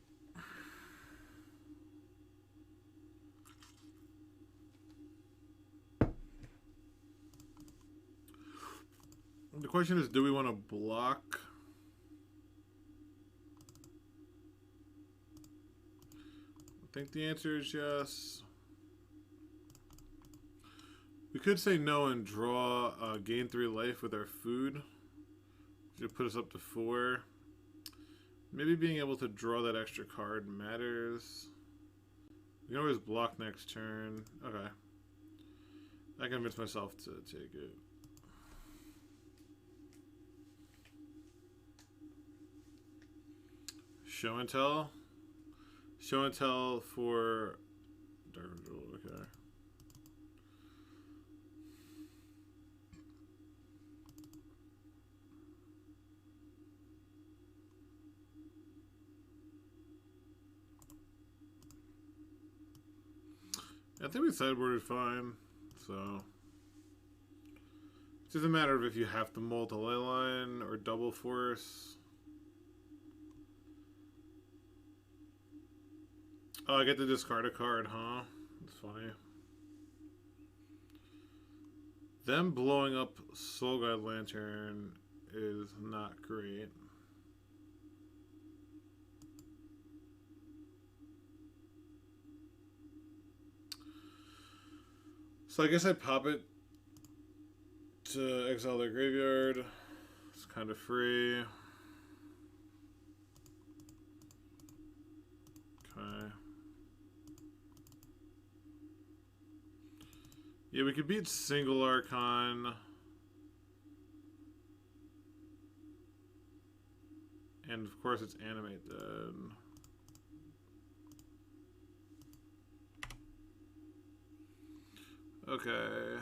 Speaker 1: The question is, do we want to block? I think the answer is yes. We could say no and draw gain 3 life with our food, which would put us up to 4. Maybe being able to draw that extra card matters. We can always block next turn. Okay. I convinced myself to take it. Show and tell? Show and tell for Dark Duel, okay. I think we sideboarded fine, so it's just a matter of if you have to multi-ley line or double force. Oh, I get to discard a card, huh? That's funny. Them blowing up Soul Guide Lantern is not great. So I guess I pop it to exile their graveyard. It's kind of free. Okay. Yeah, we could beat single Archon. And of course it's Animate then. Okay.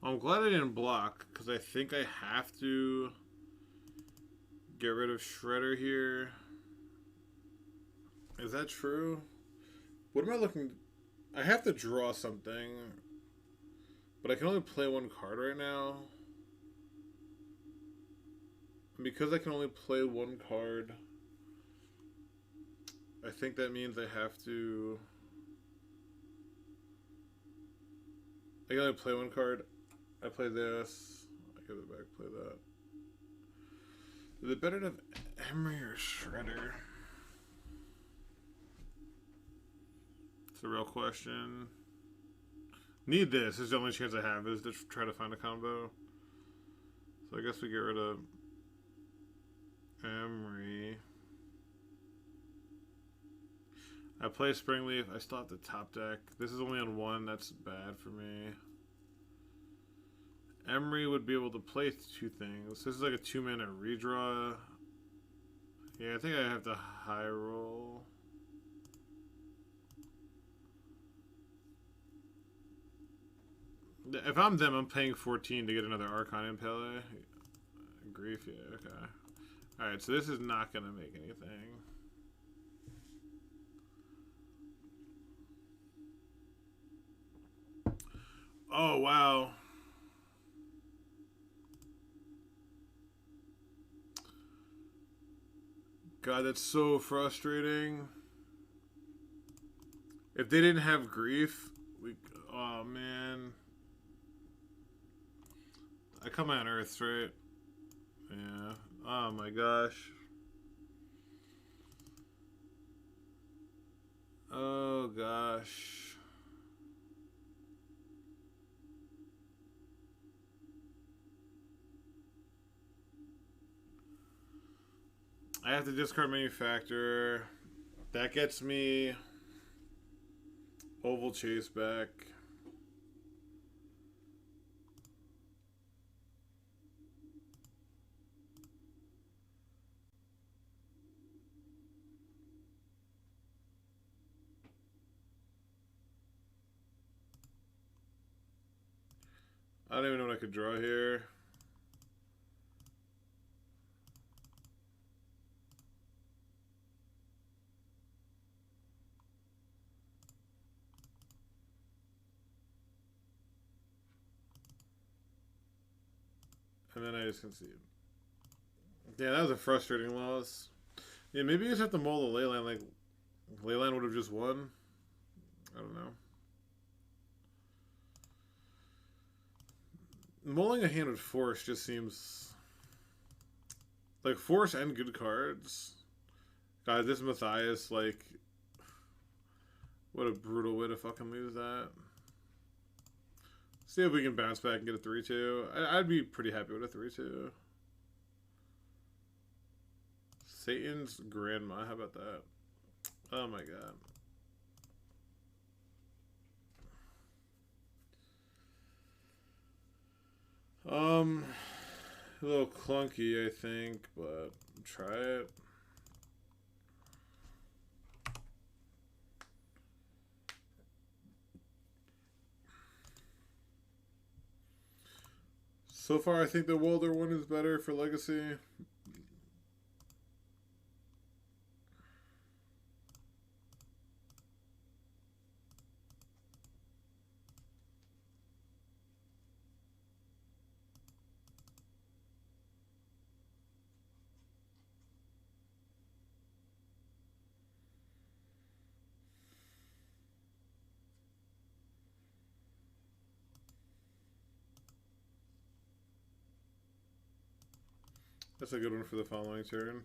Speaker 1: Well, I'm glad I didn't block, because I think I have to get rid of Shredder here. Is that true? What am I looking... I have to draw something, but I can only play 1 card right now. And because I can only play 1 card, I think that means I have to... I can only play 1 card. I play this. I give it back, play that. Is it better to have Emery or Shredder? It's a real question. Need this. This is the only chance I have, is to try to find a combo. So I guess we get rid of Emery. I play Springleaf. I still have the top deck. This is only on 1. That's bad for me. Emery would be able to play 2 things. This is like a 2-mana redraw. Yeah, I think I have to high roll. If I'm them, I'm paying 14 to get another Archon Impale. Grief, yeah, okay. Alright, so this is not going to make anything. Oh, wow. God, that's so frustrating. If they didn't have grief, oh man. I come on Earth, right? Yeah. Oh my gosh. Oh gosh. I have to discard Manufacturer. That gets me Oval Chase back. I don't even know what I could draw here. And then I just concede. Yeah, that was a frustrating loss. Yeah, maybe you just have to mull the Leyline. Like, Leyline would have just won. I don't know. Mulling a hand with Force just seems... Like, Force and good cards. God, this Matthias, like... What a brutal way to fucking lose that. See if we can bounce back and get a 3-2. I'd be pretty happy with a 3-2. Satan's Grandma, how about that? Oh my god. A little clunky, I think, but try it. So far, I think the Wilder one is better for Legacy. That's a good one for the following turn.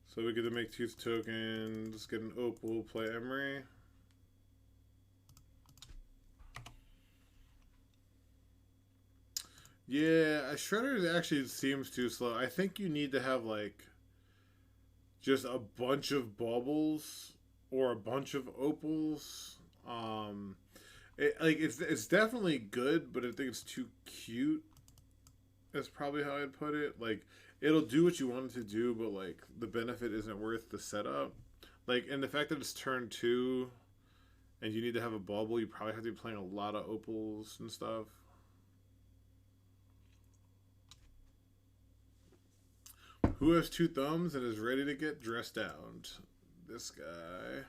Speaker 1: So we get to make 2 tokens, get an Opal, play Emery. Yeah, Shredder actually seems too slow. I think you need to have like just a bunch of baubles or a bunch of opals. It's definitely good, but I think it's too cute. That's probably how I'd put it. Like, it'll do what you want it to do, but like the benefit isn't worth the setup. Like, and the fact that it's turn 2 and you need to have a bauble, you probably have to be playing a lot of opals and stuff. Who has 2 thumbs and is ready to get dressed down? This guy.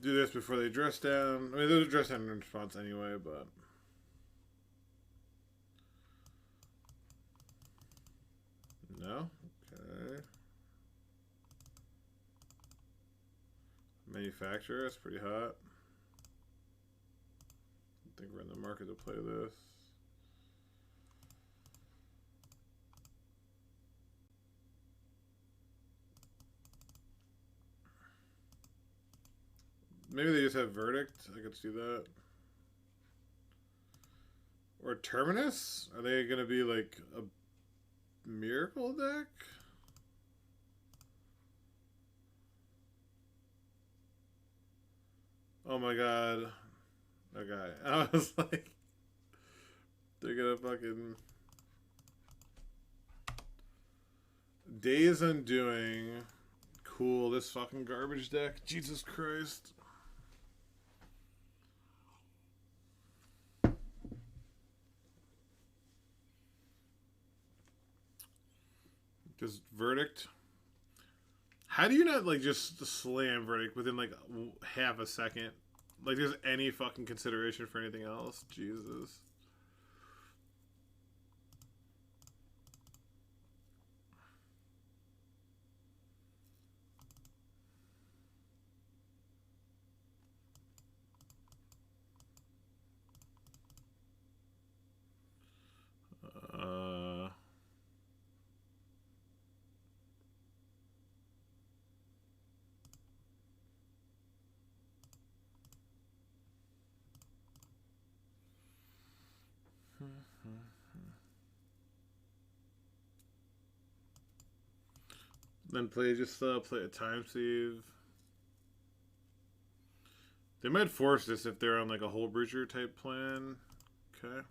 Speaker 1: Do this before they dress down. I mean, they'll dress down in response anyway, but... No? Okay. Manufacturer, that's pretty hot. I think we're in the market to play this. Maybe they just have Verdict. I could see that. Or Terminus? Are they going to be like a Miracle deck? Oh my god. Okay. I was like, they're going to fucking... Days Undoing. Cool, this fucking garbage deck. Jesus Christ. Just Verdict. How do you not, like, just slam Verdict within, like, half a second? Like, there's any fucking consideration for anything else? Jesus. Uh... Then play a time save. They might force this if they're on like a Hull Breacher type plan. Okay.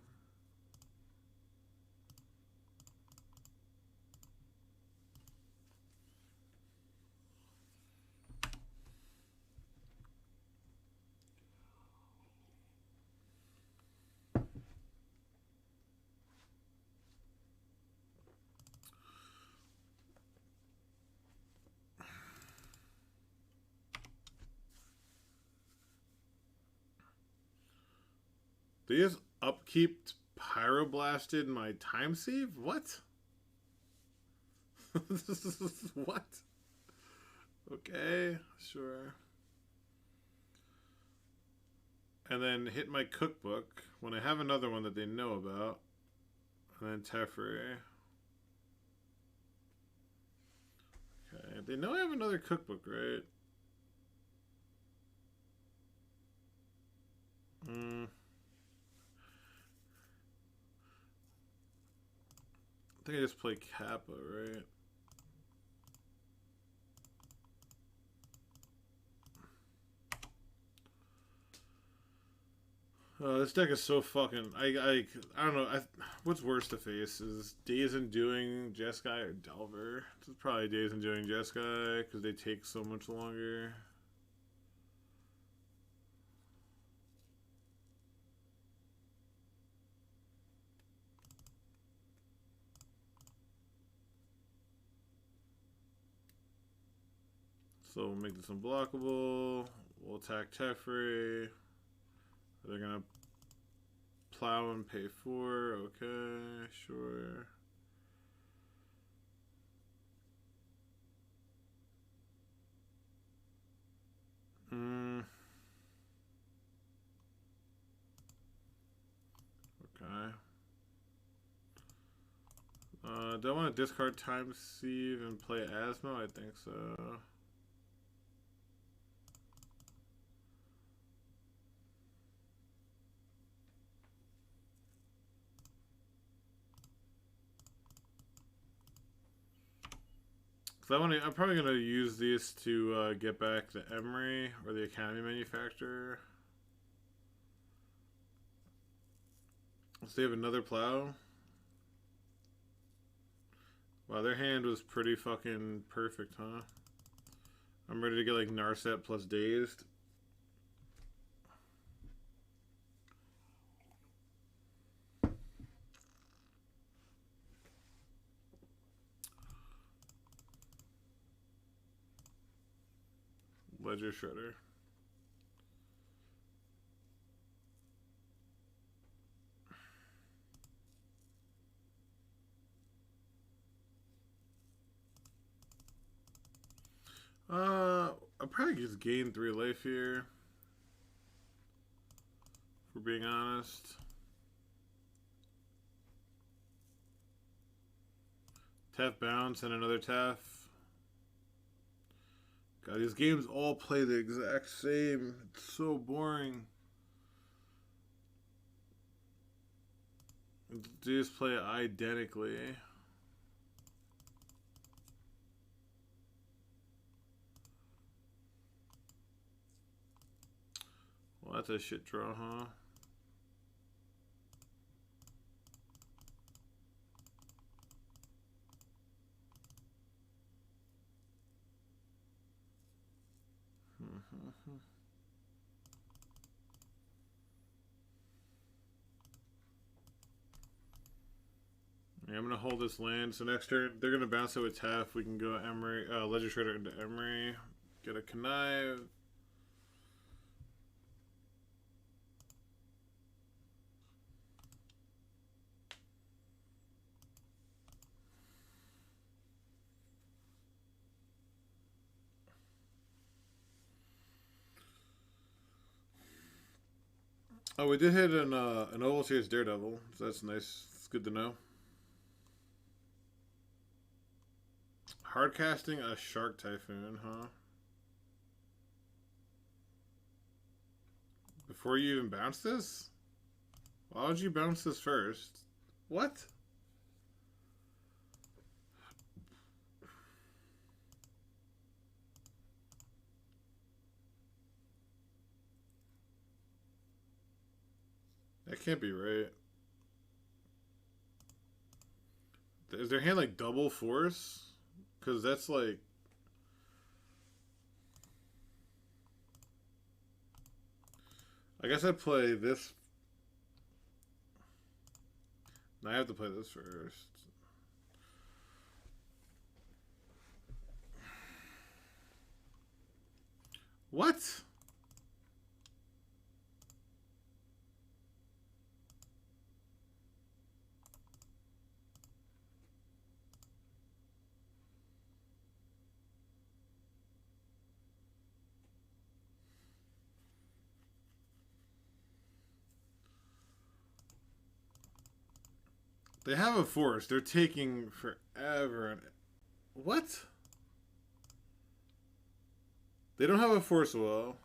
Speaker 1: They just upkeep Pyroblasted my time save? What? What? Okay, sure. And then hit my cookbook when I have another one that they know about. And then Teferi. Okay, they know I have another cookbook, right? I think I just play Kappa, right? This deck is so fucking. I don't know. What's worse to face is Days Undoing Jeskai or Delver. It's probably Days Undoing Jeskai because they take so much longer. So we'll make this unblockable. We'll attack Teferi. They're gonna plow and pay 4. Okay, sure. Okay. Do I want to discard Time Sieve and play Asmo? I think so. I'm probably gonna use these to get back the Emery or the Academy Manufacturer. So they have another plow. Wow, their hand was pretty fucking perfect, huh? I'm ready to get like Narset plus Dazed. Ledger Shredder. I'll probably just gain 3 life here. If we're being honest. Tef bounce and another Tef. God, these games all play the exact same. It's so boring. They just play identically. Well, that's a shit draw, huh? Yeah, I'm gonna hold this land. So next turn they're gonna bounce it with Taff. We can go Emery, Legend Shredder into Emery. Get a Connive. Oh, we did hit an Oval Chase Daredevil, so that's nice. It's good to know. Hardcasting a Shark Typhoon, huh? Before you even bounce this? Why would you bounce this first? What? That can't be right. Is their hand like double force? Because that's like... I guess I play this. I have to play this first. What? They have a force. They're taking forever. What? They don't have a force well.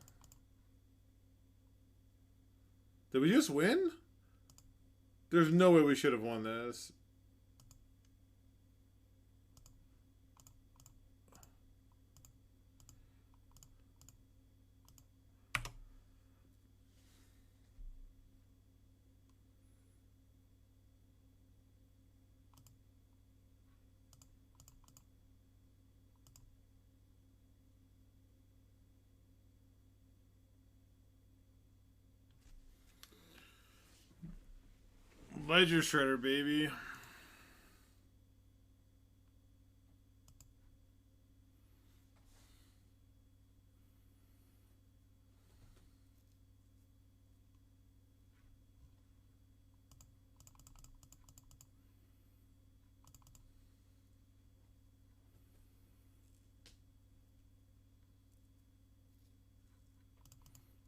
Speaker 1: Did we just win? There's no way we should have won this. Ledger Shredder, baby.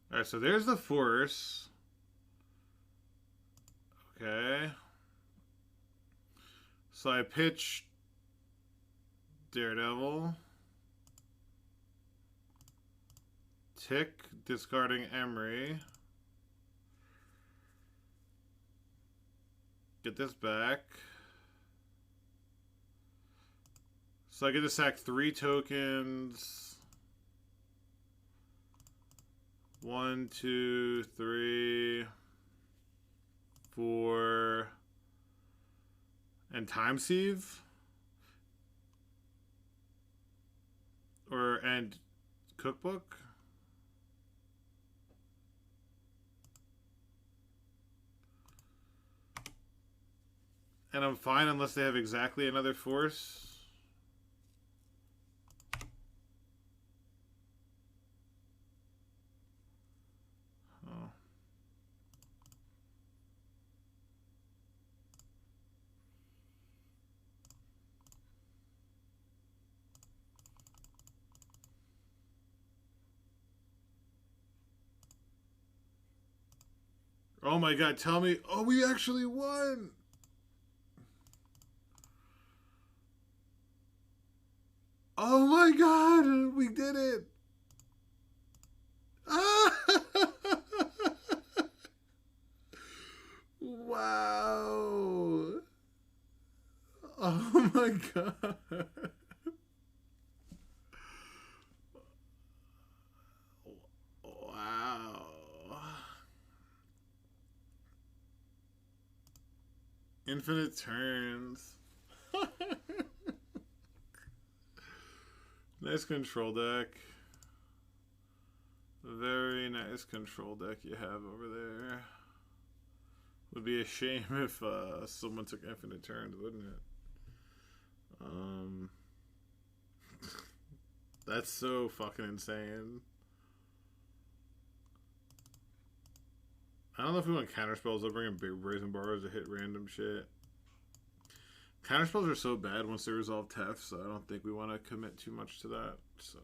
Speaker 1: Alright, so there's the force. Okay. So I pitch Daredevil. Tick, discarding Emery. Get this back. So I get to sack 3 tokens. 1, 2, 3, 4, and time sieve, and cookbook. And I'm fine unless they have exactly another force. Oh. Oh my god, tell me. Oh, we actually won. Oh my god, we did it. Ah! Wow. Oh my god. Wow. Infinite turns. Nice control deck. Very nice control deck you have over there. Would be a shame if someone took infinite turns, wouldn't it? That's so fucking insane. I don't know if we want counterspells. They'll bring in big brazen bars to hit random shit. Counterspells are so bad once they resolve Tef, so I don't think we want to commit too much to that. So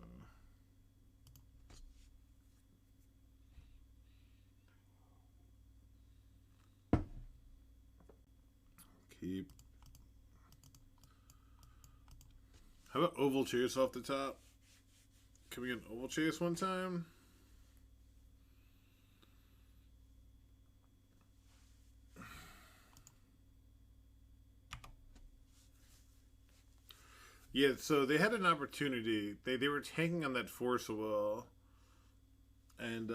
Speaker 1: keep. How about Oval Chase off the top? Can we get an Oval Chase one time? Yeah, so they had an opportunity. They were tanking on that Force Will, and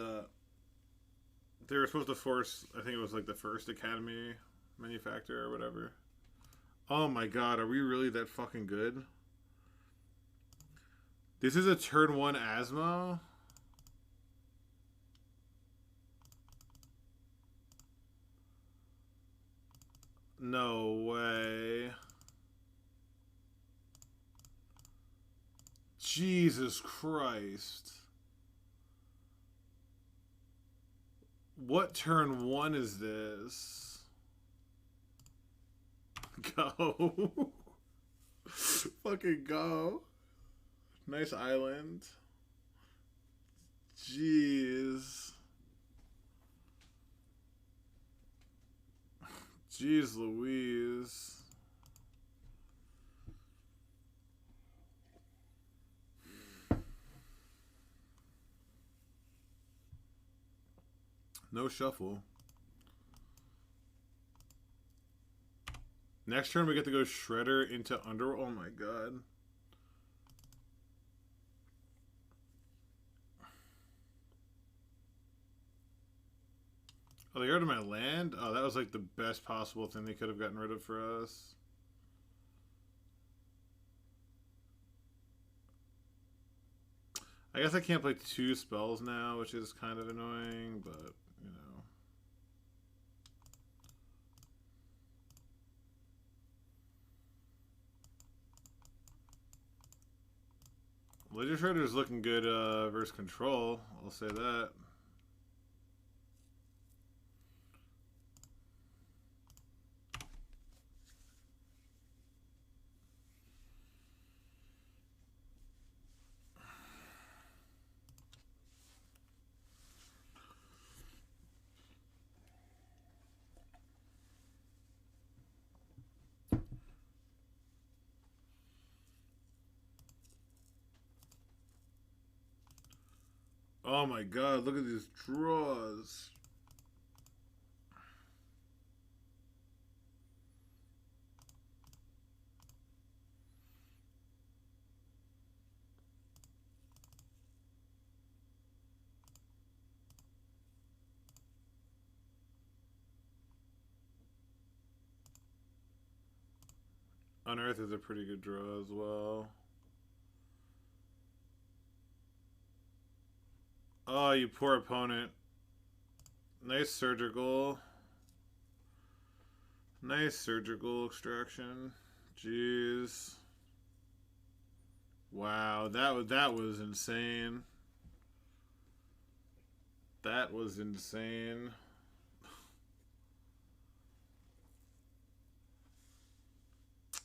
Speaker 1: they were supposed to force. I think it was like the first Academy manufacturer or whatever. Oh my god, are we really that fucking good? This is a turn 1 Asmo? No way. Jesus Christ. What turn 1 is this? Go. Fucking go. Nice island. Jeez. Jeez Louise. No shuffle. Next turn we get to go Shredder into Under. Oh my god. Oh, they got rid of my land? Oh, that was like the best possible thing they could have gotten rid of for us. I guess I can't play 2 spells now, which is kind of annoying, but, you know. Laser Shredder's looking good versus Control, I'll say that. Oh my god, look at these draws. Unearth is a pretty good draw as well. Oh, you poor opponent. Nice surgical. Nice surgical extraction. Jeez. Wow, that was insane. That was insane.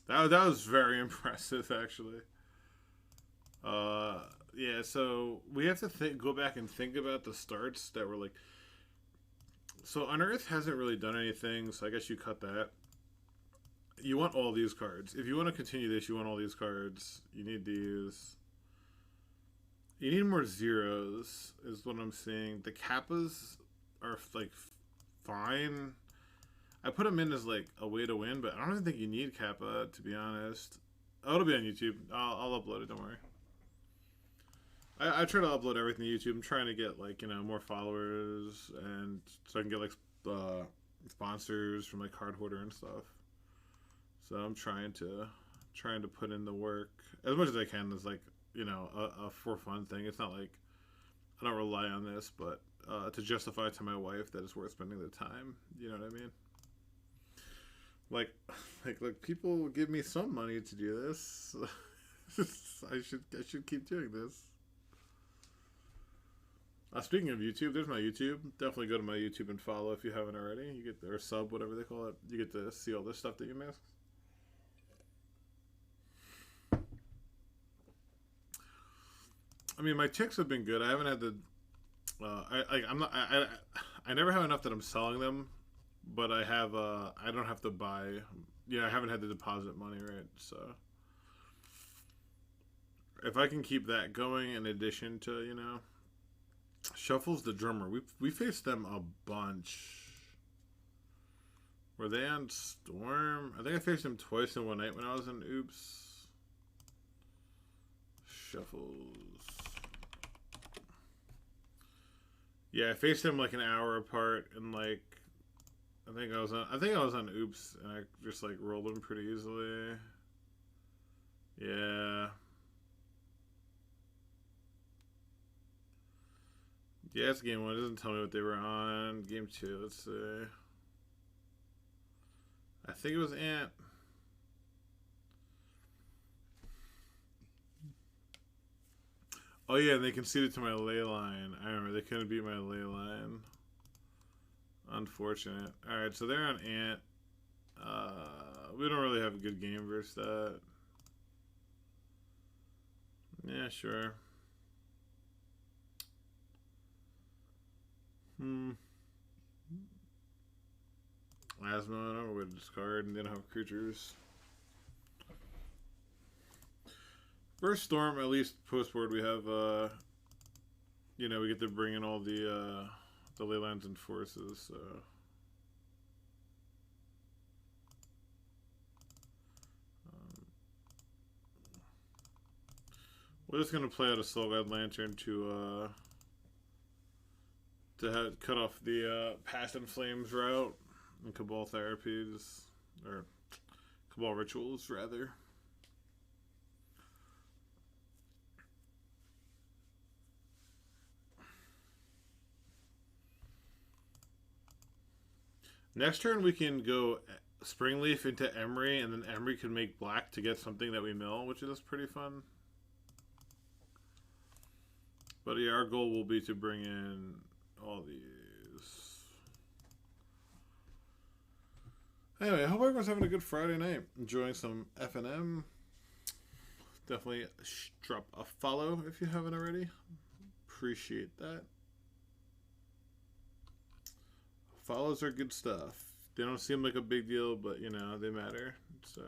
Speaker 1: That was very impressive, actually. Yeah. So we have to go back and think about the starts that were like. So Unearth hasn't really done anything, so I guess you cut that. You want all these cards. If you want to continue this, you want all these cards. You need these. You need more zeros, is what I'm seeing. The Kappas are like fine. I put them in as like a way to win, but I don't even think you need Kappa, to be honest. Oh, it'll be on YouTube. I'll upload it. Don't worry. I try to upload everything to YouTube. I'm trying to get like more followers, and so I can get like sponsors from like Card Hoarder and stuff. So I'm trying to put in the work as much as I can as like a for fun thing. It's not like I don't rely on this, but to justify to my wife that it's worth spending the time. You know what I mean? Like, like people give me some money to do this. I should keep doing this. Speaking of YouTube, there's my YouTube. Definitely go to my YouTube and follow if you haven't already. You get or sub, whatever they call it. You get to see all this stuff that you miss. I mean, my ticks have been good. I haven't had to. I never have enough that I'm selling them, but I have. I don't have to buy. Yeah, I haven't had to deposit money, right? So if I can keep that going, in addition to Shuffle's the drummer. We faced them a bunch. Were they on Storm? I think I faced them twice in one night when I was in Oops. Shuffles. Yeah, I faced them like an hour apart, and like I think I was on Oops, and I just like rolled them pretty easily. Yeah. Yeah, it's game one. It doesn't tell me what they were on. Game two, let's see. I think it was Ant. Oh yeah, and they conceded to my ley line. I remember they couldn't beat my ley line. Unfortunate. Alright, so they're on Ant. We don't really have a good game versus that. Yeah, sure. Asmo, I don't know what to discard, and they don't have creatures. First Storm, at least post board, we have, we get to bring in all the Leylands and Forces, so. We're just gonna play out a Soul Guide Lantern to cut off the Past in Flames route and Cabal Therapies, or Cabal Rituals, rather. Next turn we can go Springleaf into Emery, and then Emery can make black to get something that we mill, which is pretty fun. But yeah, our goal will be to bring in all these. Anyway, I hope everyone's having a good Friday night. Enjoying some F&M. Definitely drop a follow if you haven't already. Appreciate that. Follows are good stuff. They don't seem like a big deal, but they matter. So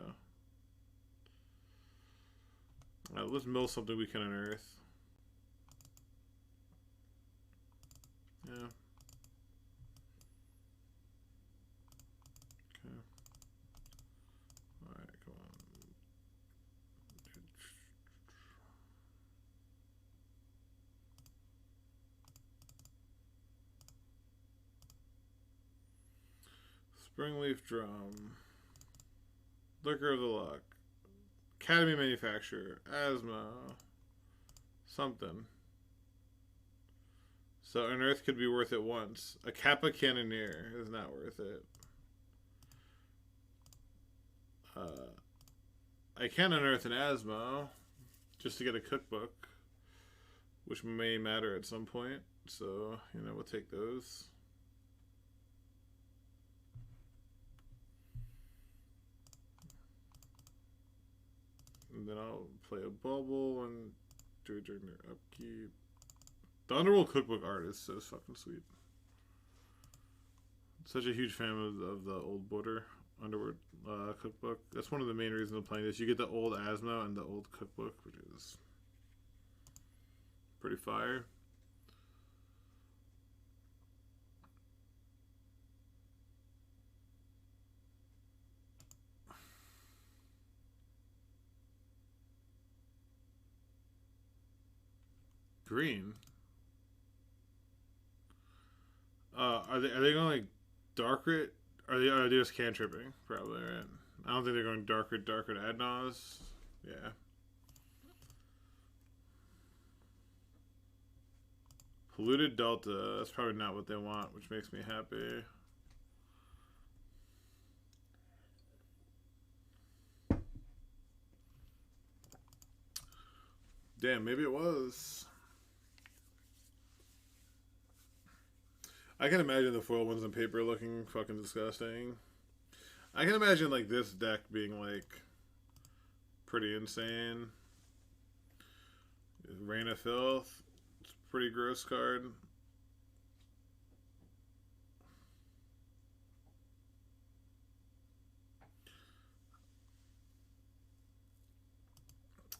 Speaker 1: let's mill something we can unearth. Yeah. Okay. Alright, come on. Springleaf Drum. Liquor of the Luck. Academy Manufacturer. Asmo. Something. So Unearth could be worth it once. A Kappa Cannoneer is not worth it. I can unearth an Asmo just to get a cookbook, which may matter at some point. So, we'll take those. And then I'll play a bubble and do it during their upkeep. The Underworld Cookbook art is so fucking sweet. Such a huge fan of the old Border Underworld Cookbook. That's one of the main reasons I'm playing this. You get the old Asmo and the old Cookbook, which is pretty fire. Green. Are they going like Darkrit? Are they just cantripping? Probably, right? I don't think they're going Darkrit Adnaz. Yeah. Polluted Delta. That's probably not what they want, which makes me happy. Damn, maybe it was. I can imagine the foil ones on paper looking fucking disgusting. I can imagine like this deck being like pretty insane. Rain of Filth. It's a pretty gross card.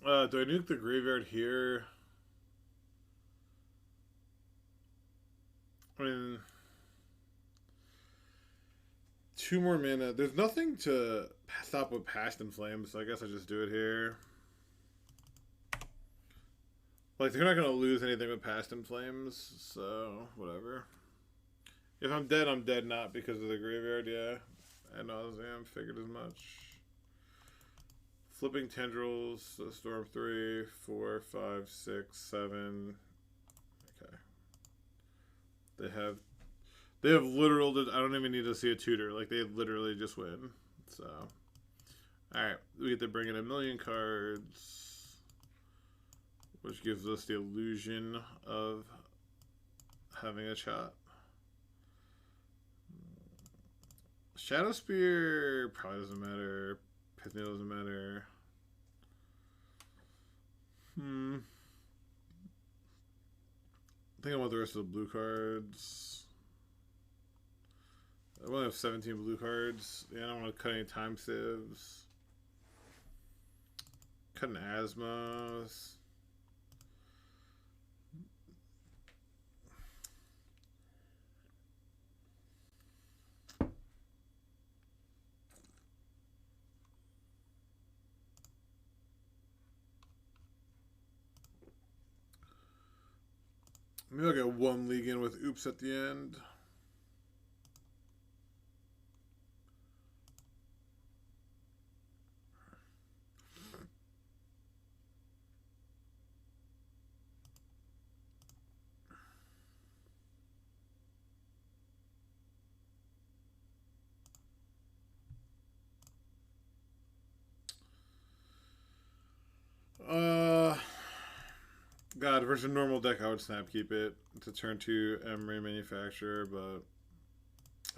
Speaker 1: Do I nuke the graveyard here? I mean, 2 more mana. There's nothing to stop with Past in Flames, so I guess I just do it here. Like, they're not going to lose anything with Past in Flames, so whatever. If I'm dead, not because of the graveyard, yeah. Ad nauseam, figured as much. Flipping Tendrils, so Storm 3, 4, 5, 6, 7. Okay. They have literal, I don't even need to see a tutor. Like, they literally just win. So, alright. We get to bring in 1,000,000 cards, which gives us the illusion of having a shot. Shadow Spear probably doesn't matter. Pithnail doesn't matter. I think I want the rest of the blue cards. I only have 17 blue cards. Yeah, I don't want to cut any time saves. Cut an Asmos. Maybe I'll get 1 league in with oops at the end. God, versus a normal deck, I would snap keep it. It's a turn 2 Reanimator, but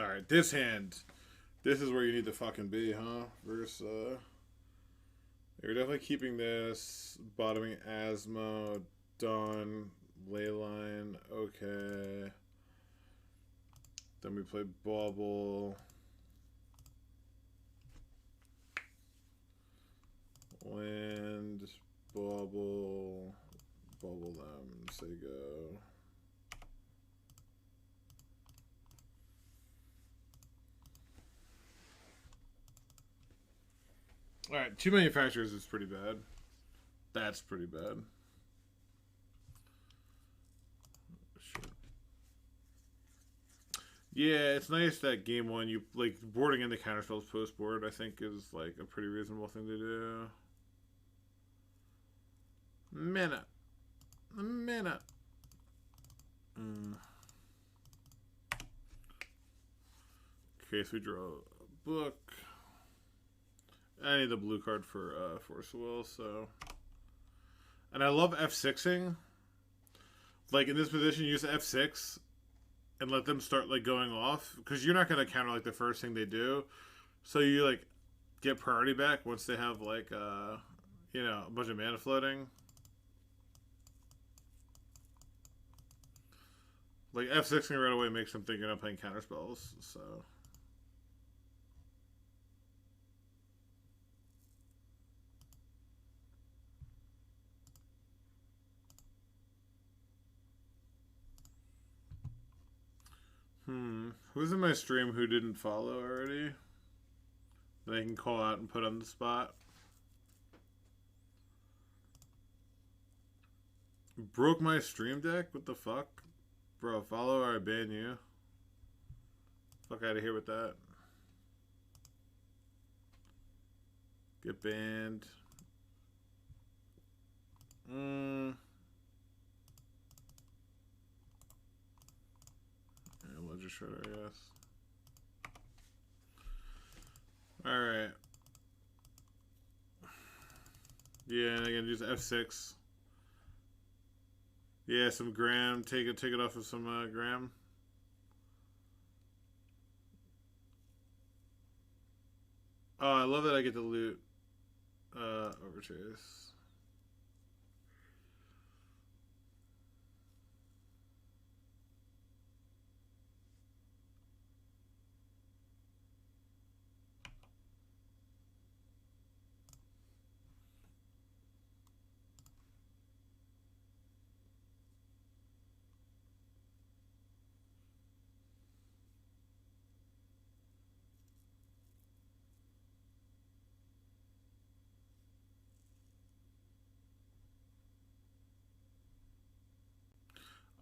Speaker 1: alright, this hand. This is where you need to fucking be, huh? Versus you're definitely keeping this. Bottoming Asmo, done. Leyline, okay. Then we play Bauble. Land, Bauble. Bubble them, say go. Alright, 2 manufacturers is pretty bad. That's pretty bad. Shit. Yeah, it's nice that game 1, you like boarding in the counterspells post board, I think is like a pretty reasonable thing to do. Mana. Mana. Okay, so we draw a book. I need the blue card for Force of Will, so. And I love F6ing. Like in this position, use F6 and let them start like going off. Because you're not going to counter like the first thing they do. So you like get priority back once they have like, you know, a bunch of mana floating. Like, F6ing right away makes them think you're not playing counterspells, so. Who's in my stream who didn't follow already? That I can call out and put on the spot? Broke my stream deck? What the fuck? Bro, follow or I ban you. Fuck out of here with that. Get banned. Shredder, I guess. Alright. Yeah, and again, use F6. Yeah, some Graham. Take it off of some Graham. Oh, I love that I get to loot Overchase.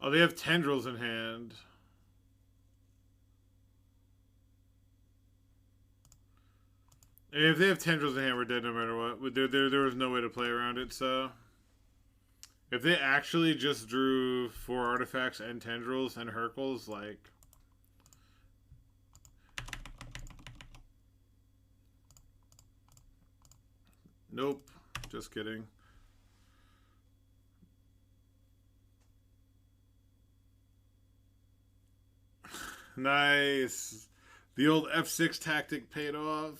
Speaker 1: Oh, they have tendrils in hand. And if they have tendrils in hand, we're dead no matter what. There was no way to play around it, so... If they actually just drew 4 artifacts and tendrils and Hercules, like... Nope. Just kidding. Nice. The old F6 tactic paid off.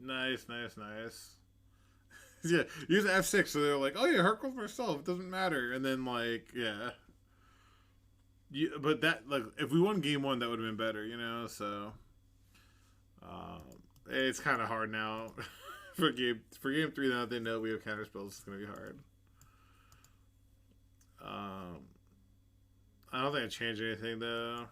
Speaker 1: Nice, nice, nice. Yeah, use F6 so they're like, oh yeah, Hercules myself, it doesn't matter. And then like, yeah. But that, like, if we won game 1, that would have been better, you know, so. It's kind of hard now. for game 3 now they know we have counter spells, it's going to be hard. I don't think I changed anything though.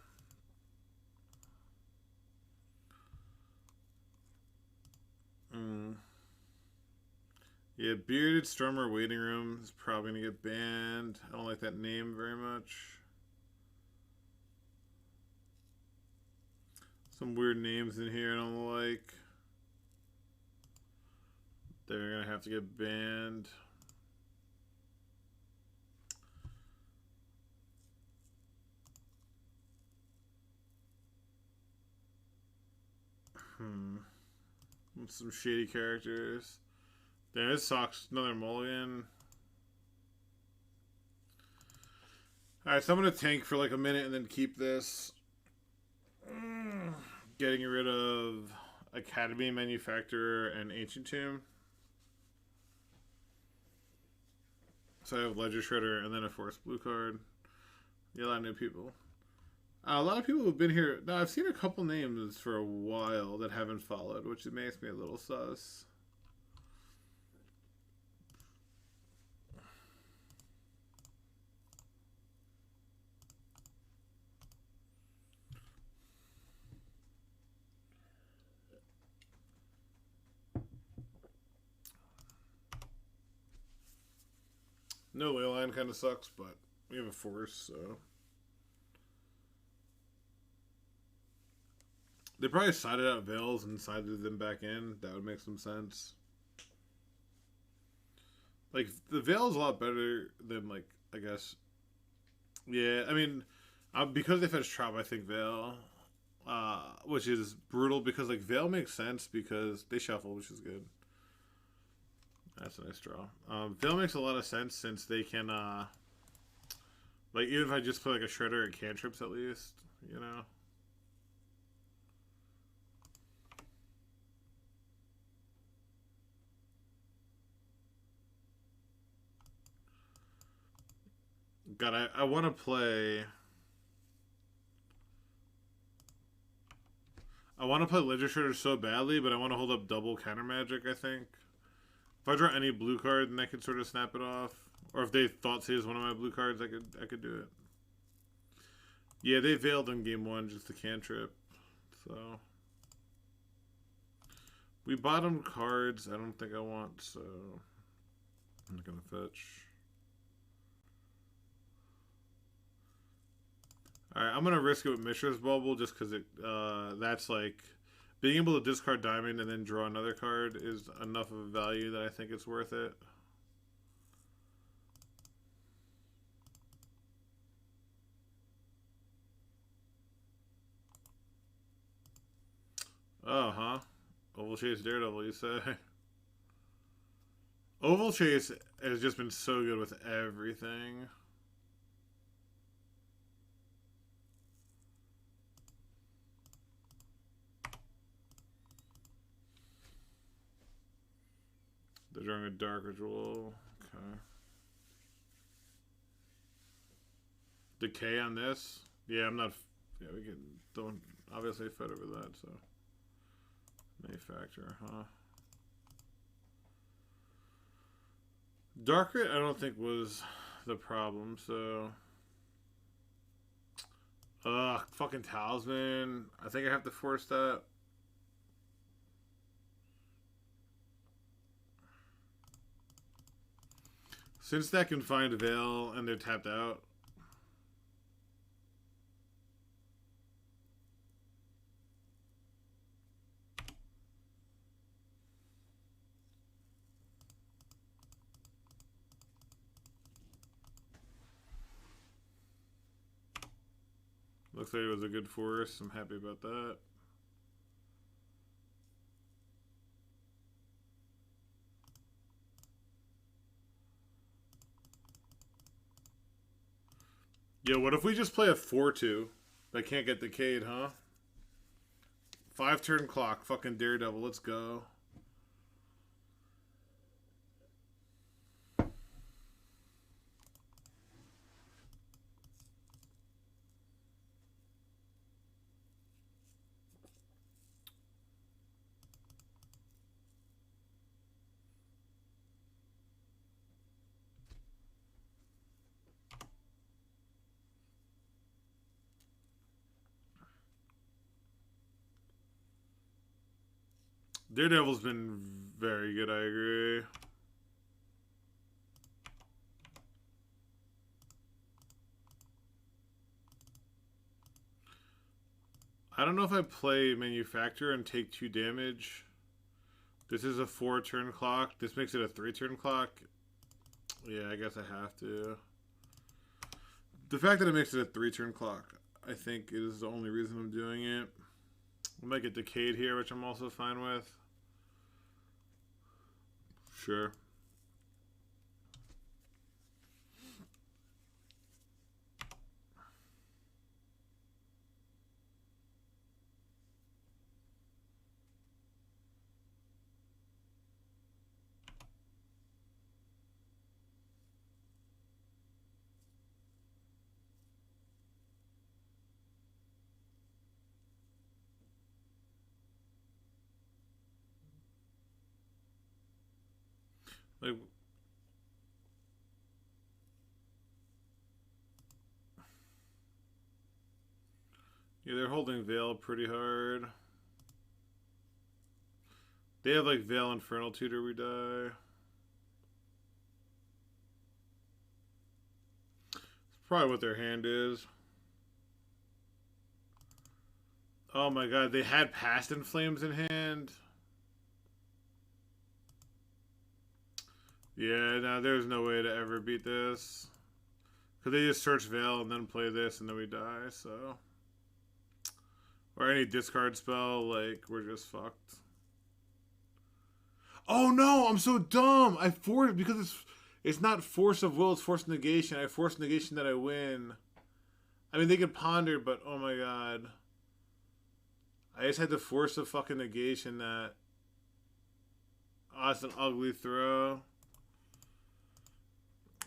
Speaker 1: Yeah, Bearded Strummer Waiting Room is probably going to get banned. I don't like that name very much. Some weird names in here I don't like. They're going to have to get banned. Some shady characters. Damn, this sucks. Another mulligan. Alright, so I'm going to tank for like a minute and then keep this. Getting rid of Academy, Manufacturer, and Ancient Tomb. So I have Ledger Shredder and then a Force Blue card. Yeah, a lot of new people. A lot of people have been here. Now, I've seen a couple names for a while that haven't followed, which makes me a little sus. No Leyline kind of sucks, but we have a Force, so... They probably sided out Veils and sided them back in. That would make some sense. Like, the Veil is a lot better than, like, I guess... Yeah, I mean, because they fetched Trop, I think Veil... which is brutal because, like, Veil makes sense because they shuffle, which is good. That's a nice draw. Veil makes a lot of sense since they can, like, even if I just play, like, a Shredder at cantrips at least, you know? God, I want to play... I want to play Ledger Shredder so badly, but I want to hold up double counter magic, I think. If I draw any blue card, then I could sort of snap it off. Or if they Thoughtseize is one of my blue cards, I could do it. Yeah, they veiled in game 1 just the cantrip. So we bottomed cards. I don't think I want, so I'm not gonna fetch. Alright, I'm gonna risk it with Mishra's Bubble just because it that's like being able to discard Diamond and then draw another card is enough of a value that I think it's worth it. Oh, huh? Oval Chase Daredevil, you say? Oval Chase has just been so good with everything. They're drawing a Dark Ritual. Okay. Decay on this? Yeah, I'm not. Yeah, we can. Don't obviously fight over that, so. Manufacturer, huh? Dark Rit, I don't think was the problem, so. Ugh, fucking Talisman. I think I have to force that. Since that can find Veil and they're tapped out. Looks like it was a good force. I'm happy about that. Yo, what if we just play a 4-2? That can't get decayed, huh? 5-turn clock. Fucking Daredevil. Let's go. Daredevil's been very good, I agree. I don't know if I play Manufacturer and take 2 damage. This is a 4-turn clock. This makes it a 3-turn clock. Yeah, I guess I have to. The fact that it makes it a 3-turn clock, I think, is the only reason I'm doing it. I might get decayed here, which I'm also fine with. Sure. Like, yeah, they're holding Veil pretty hard. They have like Veil Infernal Tutor, we die. It's probably what their hand is. Oh my god, they had Past in Flames in hand. Yeah, no, there's no way to ever beat this. Because they just search Veil and then play this and then we die, so. Or any discard spell, like, we're just fucked. Oh no, I'm so dumb! I forced, because it's not Force of Will, it's Force Negation. I force Negation that I win. I mean, they could ponder, but oh my god. I just had to force a fucking Negation that. Oh, that's an ugly throw.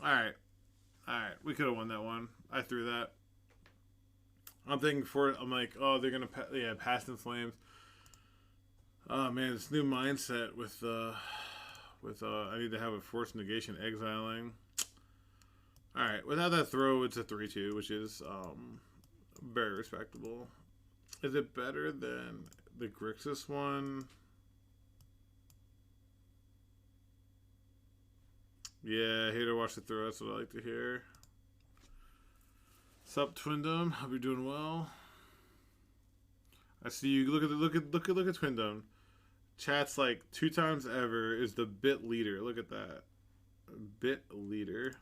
Speaker 1: Alright. Alright, we could have won that one. I threw that. I'm thinking I'm like, oh, they're gonna, yeah, Past in Flames. Oh man, this new mindset with I need to have a Force Negation exiling. Alright, without that throw, it's a 3-2, which is very respectable. Is it better than the Grixis one? Yeah, here to watch the throw. That's what I like to hear. Sup, Twindom? Hope you're doing well. I see you. Look at Twindom. Chat's like 2 times ever is the bit leader. Look at that, bit leader.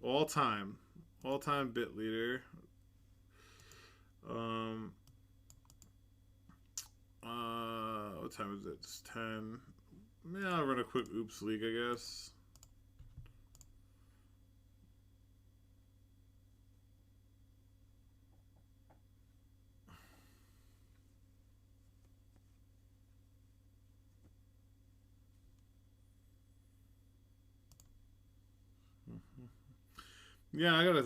Speaker 1: All time bit leader. What time is it? It's 10. Yeah, I'll run a quick Oops League, I guess. Yeah, I gotta